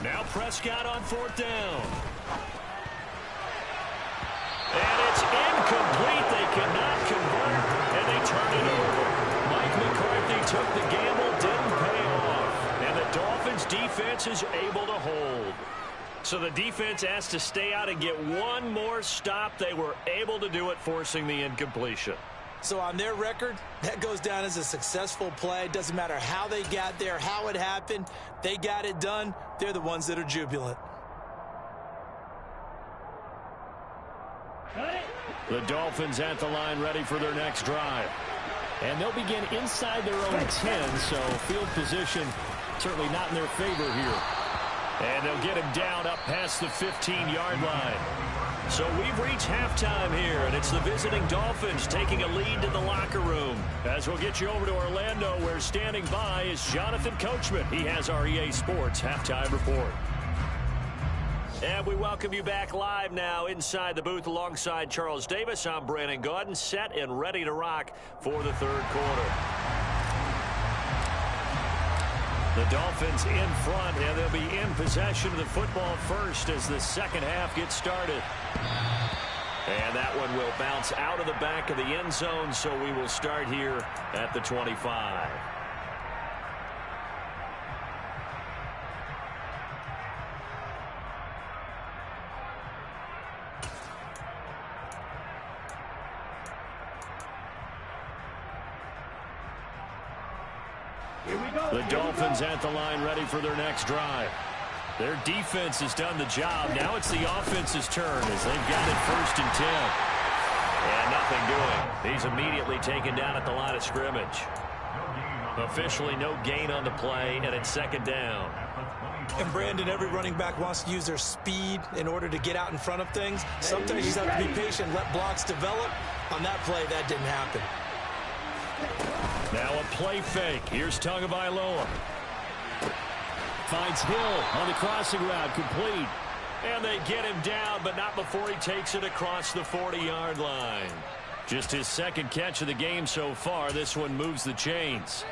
C: Now Prescott on 4th down. And it's incomplete. They cannot convert, and they turn it over. Mike McCarthy took the gamble, didn't pay off. And the Dolphins defense is able to hold. So the defense has to stay out and get one more stop. They were able to do it, forcing the incompletion.
D: So on their record, that goes down as a successful play. Doesn't matter how they got there, how it happened. They got it done. They're the ones that are jubilant.
C: The Dolphins at the line, ready for their next drive. And they'll begin inside their own 10, so field position certainly not in their favor here. And they'll get him down up past the 15-yard line. So we've reached halftime here, and it's the visiting Dolphins taking a lead to the locker room. As we'll get you over to Orlando, where standing by is Jonathan Coachman. He has our EA Sports halftime report. And we welcome you back live now inside the booth alongside Charles Davis. I'm Brandon Gaudin, set and ready to rock for the third quarter. The Dolphins in front, and they'll be in possession of the football first as the second half gets started. And that one will bounce out of the back of the end zone, so we will start here at the 25. The Dolphins at the line, ready for their next drive. Their defense has done the job. Now it's the offense's turn as they've got it 1st and 10. And nothing doing. He's immediately taken down at the line of scrimmage. Officially no gain on the play, and it's 2nd down.
D: And Brandon, every running back wants to use their speed in order to get out in front of things. Sometimes you just have to be patient, let blocks develop. On that play, that didn't happen.
C: Now a play fake. Here's Tagovailoa. Finds Hill on the crossing route, complete. And they get him down, but not before he takes it across the 40-yard line. Just his 2nd catch of the game so far. This one moves the chains.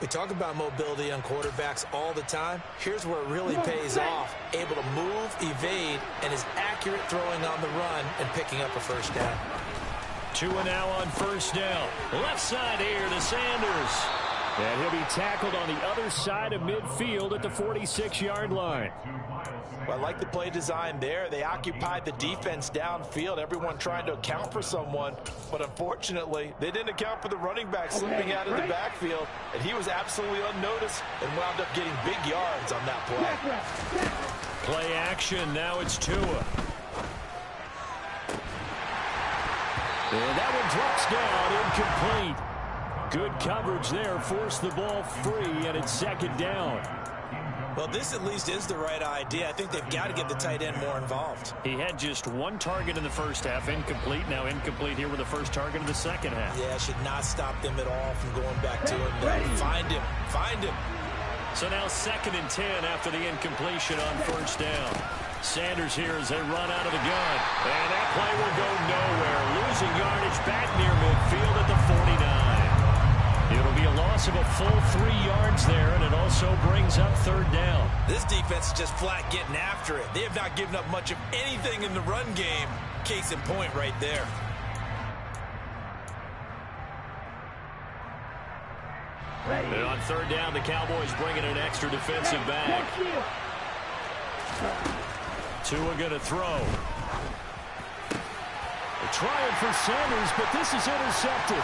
D: We talk about mobility on quarterbacks all the time. Here's where it really pays off. Able to move, evade, and is accurate throwing on the run and picking up a 1st down.
C: 2 now on 1st down. Left side here to Sanders. And he'll be tackled on the other side of midfield at the 46-yard line.
D: Well, I like the play design there. They occupied the defense downfield, everyone trying to account for someone. But unfortunately, they didn't account for the running back slipping out of the backfield. And he was absolutely unnoticed and wound up getting big yards on that play.
C: Play action. Now it's Tua. And that one drops down, incomplete. Good coverage there, forced the ball free, and it's 2nd down.
D: Well, this at least is the right idea. I think they've got to get the tight end more involved.
C: He had just 1 target in the first half, incomplete. Now incomplete here with the first target of the second half.
D: Yeah, should not stop them at all from going back to him. Find him. Find him.
C: So now 2nd and 10 after the incompletion on 1st down. Sanders here as they run out of the gun. And that play will go nowhere. Losing yardage back near midfield at the 49. It'll be a loss of a full 3 yards there, and it also brings up 3rd down.
D: This defense is just flat getting after it. They have not given up much of anything in the run game. Case in point right there.
C: And on 3rd down, the Cowboys bringing an extra defensive back. Tua going to throw. They're trying for Sanders, but this is intercepted.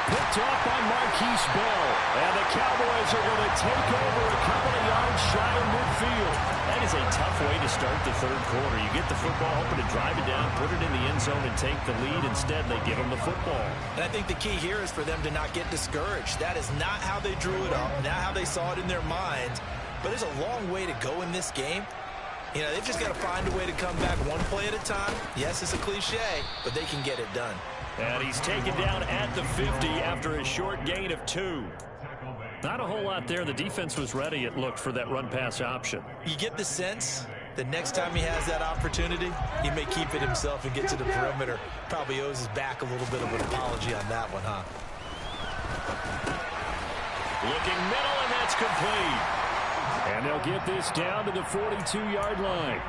C: Picked off by Marquise Bell. And the Cowboys are going to take over a couple of yards shy of midfield. That is a tough way to start the 3rd quarter. You get the football, hoping to drive it down, put it in the end zone, and take the lead. Instead, they give them the football.
D: And I think the key here is for them to not get discouraged. That is not how they drew it up, not how they saw it in their minds. But there's a long way to go in this game. You know, they've just got to find a way to come back one play at a time. Yes, it's a cliche, but they can get it done.
C: And he's taken down at the 50 after a short gain of 2. Not a whole lot there. The defense was ready, it looked, for that run-pass option.
D: You get the sense that next time he has that opportunity, he may keep it himself and get to the perimeter. Probably owes his back a little bit of an apology on that one, huh?
C: Looking middle, and that's complete. And they'll get this down to the 42-yard line.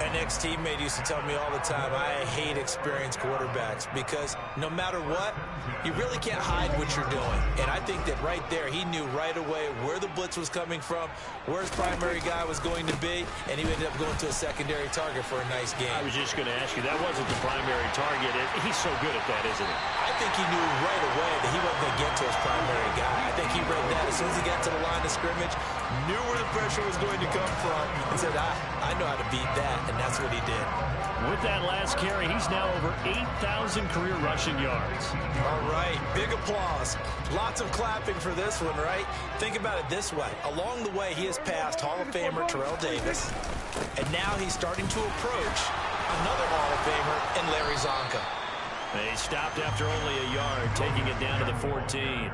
D: An ex-teammate used to tell me all the time, I hate experienced quarterbacks because no matter what, you really can't hide what you're doing. And I think that right there, he knew right away where the blitz was coming from, where his primary guy was going to be, and he ended up going to a secondary target for a nice game.
C: I was just going to ask you, that wasn't the primary target. He's so good at that, isn't he?
D: I think he knew right away that he wasn't going to get to his primary guy. I think he read that as soon as he got to the line of scrimmage, knew where the pressure was going to come from, and said, I know how to beat that, and that's what he did.
C: With that last carry, he's now over 8,000 career rushing yards.
D: All right, big applause. Lots of clapping for this one, right? Think about it this way. Along the way, he has passed Hall of Famer Terrell Davis, and now he's starting to approach another Hall of Famer in Larry Zonka.
C: They stopped after only a yard, taking it down to the 14.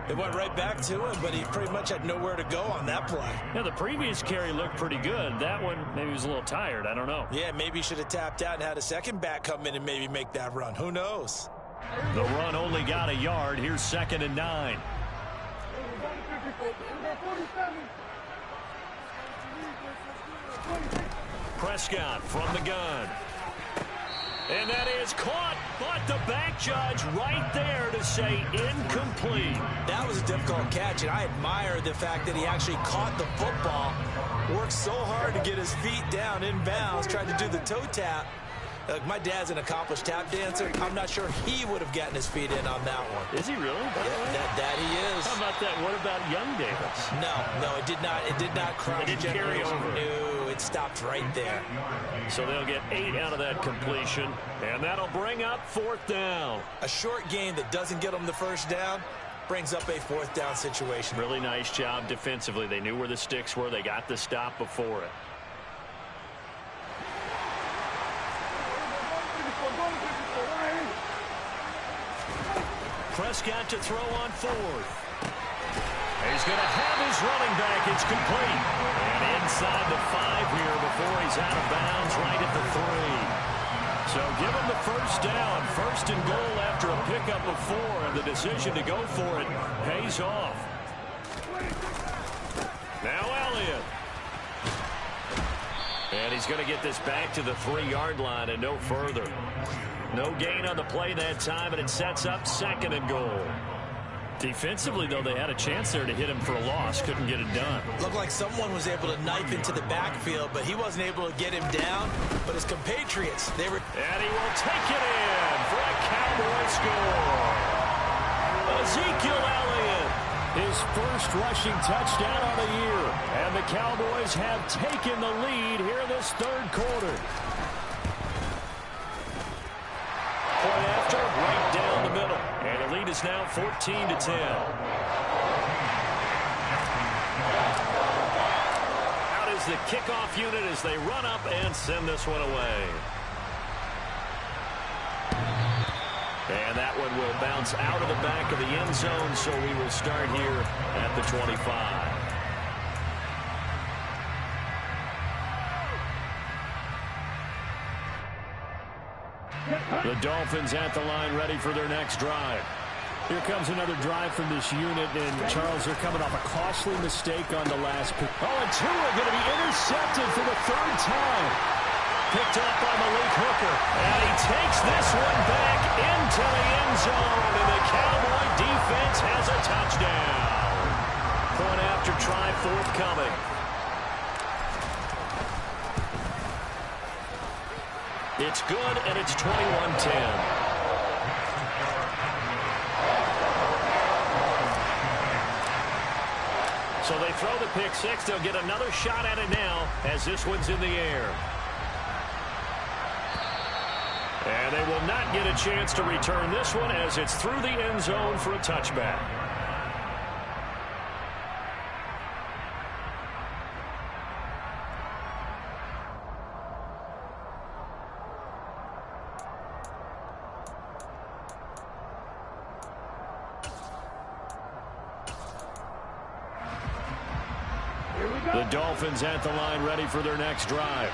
D: It went right back to him, but he pretty much had nowhere to go on that play.
C: Yeah, the previous carry looked pretty good. That one, maybe he was a little tired. I don't know.
D: Yeah, maybe he should have tapped out and had a second back come in and maybe make that run. Who knows?
C: The run only got a yard. Here's 2nd and 9. Prescott from the gun. And that is caught, but the back judge right there to say incomplete.
D: That was a difficult catch, and I admire the fact that he actually caught the football, worked so hard to get his feet down in bounds, tried to do the toe tap. My dad's an accomplished tap dancer. I'm not sure he would have gotten his feet in on that one.
C: Is he really?
D: Yeah, that he is.
C: How about that? What about young Davis?
D: No, it did not. It did not cross.
C: It didn't carry over.
D: No, it stopped right there.
C: So they'll get 8 out of that completion, and that'll bring up 4th down.
D: A short game that doesn't get them the first down brings up a 4th down situation.
C: Really nice job defensively. They knew where the sticks were. They got the stop before it. Prescott to throw on 4th. He's going to have his running back. It's complete. And inside the 5 here before he's out of bounds right at the 3. So give him the first down. 1st and goal after a pickup of 4. And the decision to go for it pays off. Now Elliott. And he's going to get this back to the 3-yard line and no further. No gain on the play that time, and it sets up 2nd and goal. Defensively, though, they had a chance there to hit him for a loss. Couldn't get it done.
D: Looked like someone was able to knife into the backfield, but he wasn't able to get him down. But his compatriots, they were...
C: And he will take it in for a Cowboy score. Ezekiel Elliott, his first rushing touchdown of the year. And the Cowboys have taken the lead here in this 3rd quarter. Point after, right down the middle. And the lead is now 14-10. Out is the kickoff unit as they run up and send this one away. And that one will bounce out of the back of the end zone, so we will start here at the 25. The Dolphins at the line, ready for their next drive. Here comes another drive from this unit, and Charles, they're coming off a costly mistake on the last pick. Oh, and Tua going to be intercepted for the 3rd time. Picked up by Malik Hooker, and he takes this one back into the end zone, and the Cowboy defense has a touchdown. Point after try forthcoming. It's good, and it's 21-10. So they throw the pick 6. They'll get another shot at it now as this one's in the air. And they will not get a chance to return this one as it's through the end zone for a touchback. The Dolphins at the line ready for their next drive.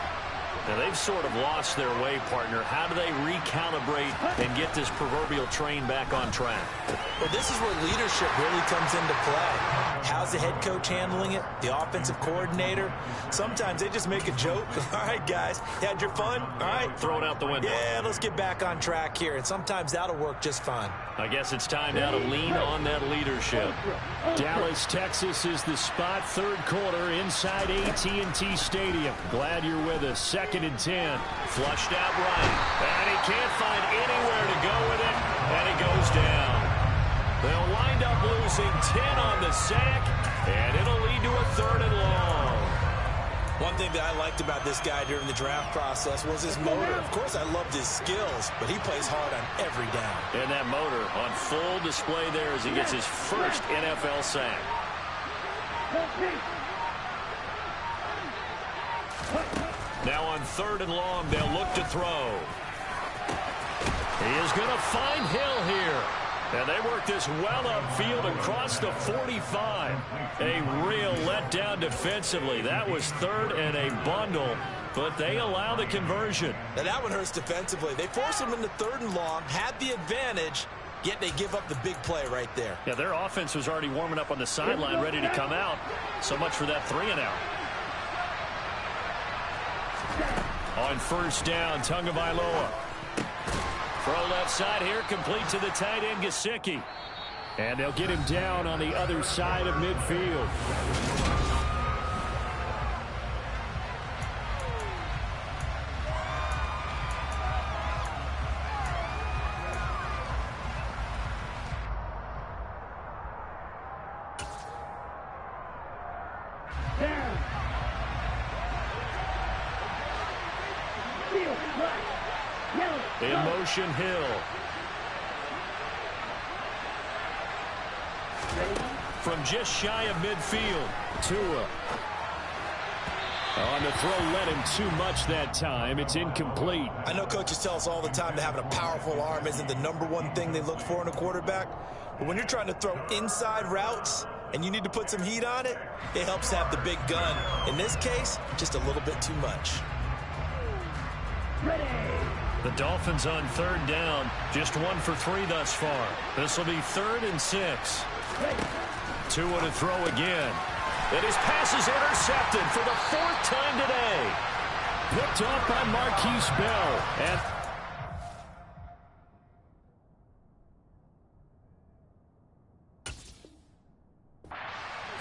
C: Now, they've sort of lost their way, partner. How do they recalibrate and get this proverbial train back on track?
D: Well, this is where leadership really comes into play. How's the head coach handling it? The offensive coordinator? Sometimes they just make a joke. All right, guys, you had your fun? All right.
C: Throw it out the window.
D: Yeah, let's get back on track here. And sometimes that'll work just fine.
C: I guess it's time now to lean on that leadership.
A: Dallas, Texas is the spot, third quarter inside AT&T Stadium. Glad you're with us. Second and 10.
C: Flushed out right. And he can't find anywhere to go with it. And he goes down. They'll wind up losing 10 on the sack. And it'll lead to a third and long.
D: One thing that I liked about this guy during the draft process was his motor. Of course, I loved his skills, but he plays hard on every down.
C: And that motor on full display there as he gets his first NFL sack. Now on third and long, they'll look to throw.
A: He is going to find Hill here. And they work this well upfield across the 45. A real letdown defensively. That was third and a bundle, but they allow the conversion.
D: Now that one hurts defensively. They force him into third and long, had the advantage, yet they give up the big play right there.
A: Yeah, their offense was already warming up on the sideline, ready to come out. So much for that 3 and out. On first down, Tagovailoa. Throw left side here, complete to the tight end, Gesicki. And they'll get him down on the other side of midfield. In motion, Hill. From just shy of midfield, Tua. On the throw, let him too much that time. It's incomplete.
D: I know coaches tell us all the time that having a powerful arm isn't the #1 thing they look for in a quarterback. But when you're trying to throw inside routes and you need to put some heat on it, it helps to have the big gun. In this case, just a little bit too much.
A: The Dolphins on third down, just 1 for 3 thus far. This will be 3rd and 6. Tua to throw again. And his pass is intercepted for the 4th time today. Picked off by Marquise Bell. And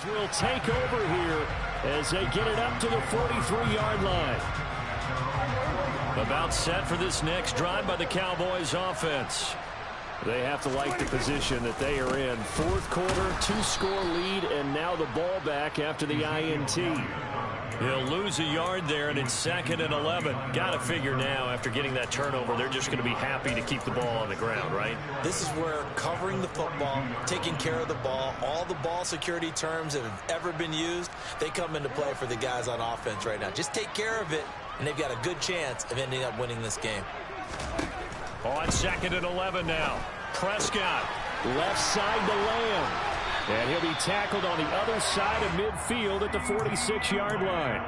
A: will take over here as they get it up to the 43-yard line. About set for this next drive by the Cowboys offense. They have to like the position that they are in. 4th quarter, 2-score lead, and now the ball back after the INT. He'll lose a yard there, and it's 2nd and 11. Got to figure now, after getting that turnover, they're just going to be happy to keep the ball on the ground, right?
D: This is where covering the football, taking care of the ball, all the ball security terms that have ever been used, they come into play for the guys on offense right now. Just take care of it, and they've got a good chance of ending up winning this game.
A: On 2nd and 11 now. Prescott, left side to Lamb. And he'll be tackled on the other side of midfield at the 46-yard line.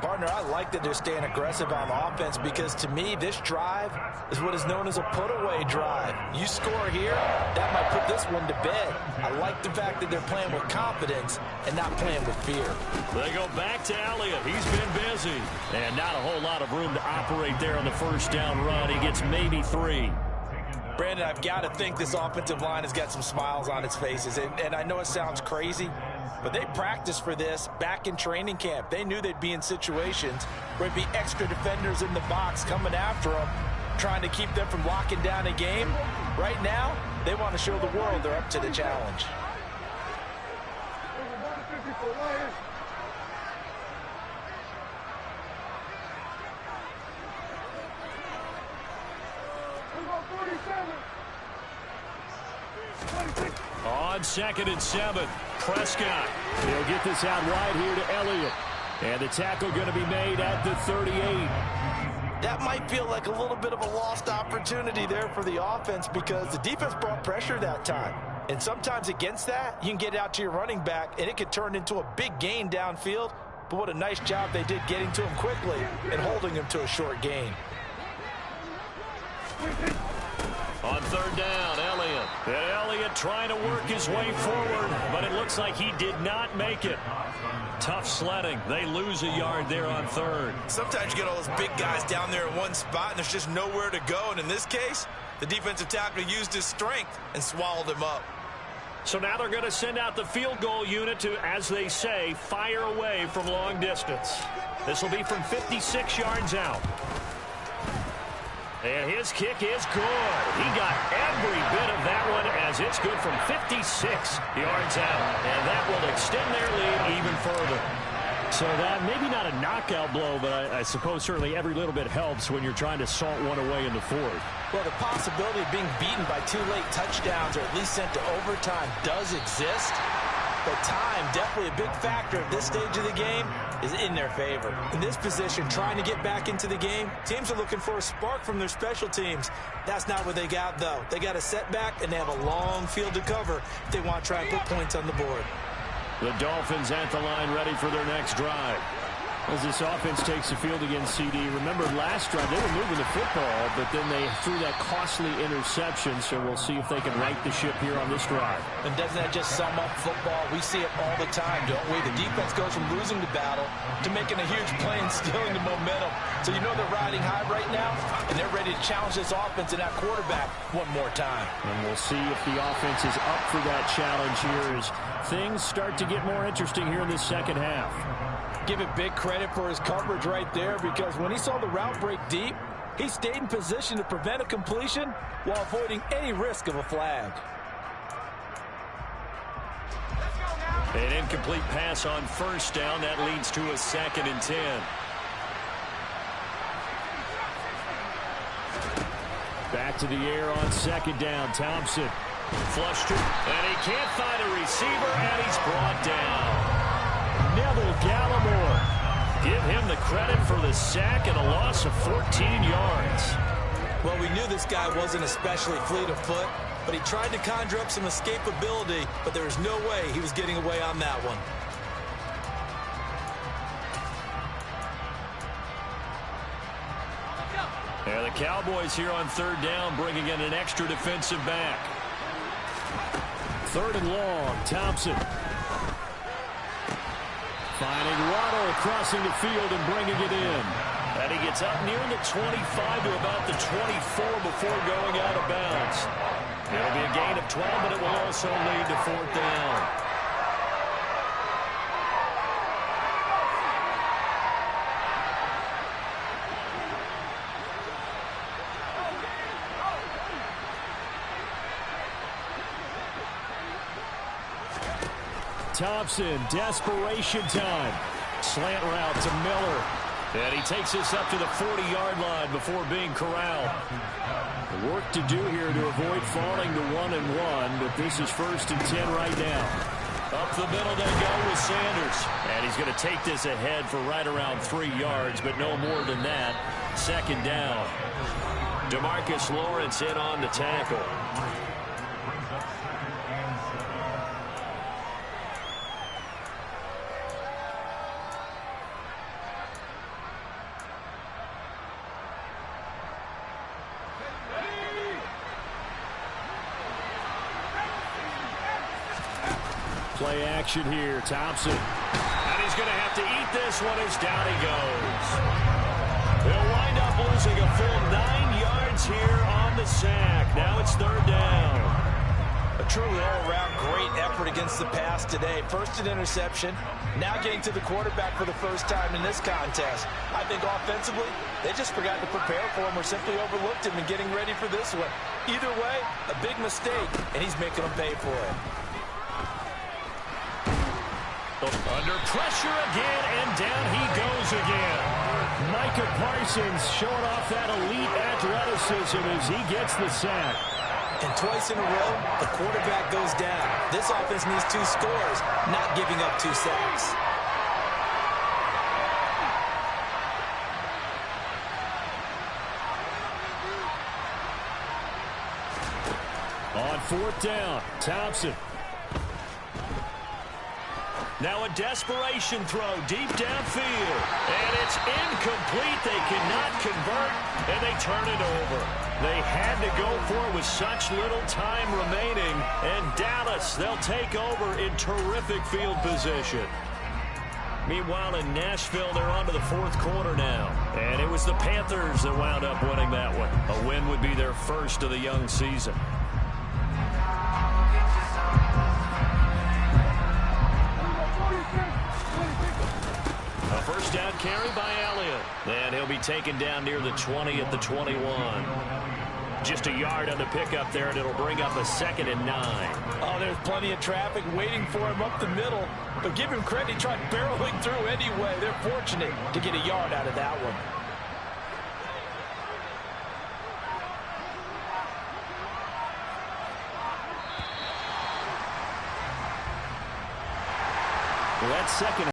D: Partner, I like that they're staying aggressive on offense because, to me, this drive is what is known as a put-away drive. You score here, that might put this one to bed. I like the fact that they're playing with confidence and not playing with fear.
A: They go back to Elliott. He's been busy. And not a whole lot of room to operate there on the first down run. He gets maybe 3.
D: Brandon, I've got to think this offensive line has got some smiles on its faces. And I know it sounds crazy, but they practiced for this back in training camp. They knew they'd be in situations where there'd be extra defenders in the box coming after them, trying to keep them from locking down a game. Right now, they want to show the world they're up to the challenge.
A: On 2nd and 7, Prescott. He'll get this out wide here to Elliott. And the tackle going to be made at the 38.
D: That might feel like a little bit of a lost opportunity there for the offense because the defense brought pressure that time. And sometimes against that, you can get out to your running back, and it could turn into a big gain downfield. But what a nice job they did getting to him quickly and holding him to a short gain.
C: On third down, Elliott. And Elliott trying to work his way forward, but it looks like he did not make it. Tough sledding. They lose a yard there on third.
D: Sometimes you get all those big guys down there in one spot, and there's just nowhere to go. And in this case, the defensive tackle used his strength and swallowed him up.
C: So now they're going to send out the field goal unit to, as they say, fire away from long distance. This will be from 56 yards out. And his kick is good. He got every bit of that one as it's good from 56 yards out. And that will extend their lead even further. So that maybe not a knockout blow, but I suppose certainly every little bit helps when you're trying to salt one away in the fourth.
D: Well, the possibility of being beaten by 2 late touchdowns or at least sent to overtime does exist. But time, definitely a big factor at this stage of the game, is in their favor. In this position, trying to get back into the game, teams are looking for a spark from their special teams. That's not what they got, though. They got a setback, and they have a long field to cover if they want to try and put points on the board.
C: The Dolphins at the line ready for their next drive. As this offense takes the field against CD, remember last drive they were moving the football, but then they threw that costly interception, so we'll see if they can right the ship here on this drive.
D: And doesn't that just sum up football? We see it all the time, don't we? The defense goes from losing the battle to making a huge play and stealing the momentum. So you know they're riding high right now, and they're ready to challenge this offense and that quarterback one more time.
C: And we'll see if the offense is up for that challenge here as things start to get more interesting here in the second half.
D: Give it big credit for his coverage right there, because when he saw the route break deep, he stayed in position to prevent a completion while avoiding any risk of a flag.
C: An incomplete pass on first down. That leads to a 2nd and 10. Back to the air on 2nd down. Thompson flushed it, and he can't find a receiver, and he's brought down. Neville Gallimore. Give him the credit for the sack and a loss of 14 yards.
D: Well, we knew this guy wasn't especially fleet of foot, but he tried to conjure up some escapability, but there was no way he was getting away on that one.
C: And the Cowboys here on third down, bringing in an extra defensive back. 3rd and long, Thompson. Finding Waddle crossing the field and bringing it in. And he gets up near the 25 to about the 24 before going out of bounds. It'll be a gain of 12, but it will also lead to 4th down. Thompson, desperation time. Slant route to Miller. And he takes this up to the 40-yard line before being corralled. Work to do here to avoid falling to 1-1, but this is 1st and 10 right now. Up the middle they go with Sanders. And he's going to take this ahead for right around 3 yards, but no more than that. 2nd down. DeMarcus Lawrence in on the tackle. Play action here, Thompson. And he's going to have to eat this one as down he goes. They'll wind up losing a full 9 yards here on the sack. Now it's 3rd down.
D: A truly all-around great effort against the pass today. First an interception, now getting to the quarterback for the first time in this contest. I think offensively, they just forgot to prepare for him or simply overlooked him in getting ready for this one. Either way, a big mistake, and he's making them pay for it.
C: Under pressure again, and down he goes again. Micah Parsons showing off that elite athleticism as he gets the sack.
D: And twice in a row, the quarterback goes down. This offense needs 2 scores, not giving up 2 sacks.
A: 4th down. Thompson. Now a desperation throw deep downfield. And it's incomplete. They cannot convert, and they turn it over. They had to go for it with such little time remaining. And Dallas, they'll take over in terrific field position. Meanwhile, in Nashville, they're on to the 4th quarter now. And it was the Panthers that wound up winning that one. A win would be their first of the young season. A first down carry by Elliott. And he'll be taken down near the 20 at the 21. Just a yard on the pickup there, and it'll bring up a 2nd and 9.
D: Oh, there's plenty of traffic waiting for him up the middle. But give him credit, he tried barreling through anyway. They're fortunate to get a yard out of that one.
A: Well, that's 2nd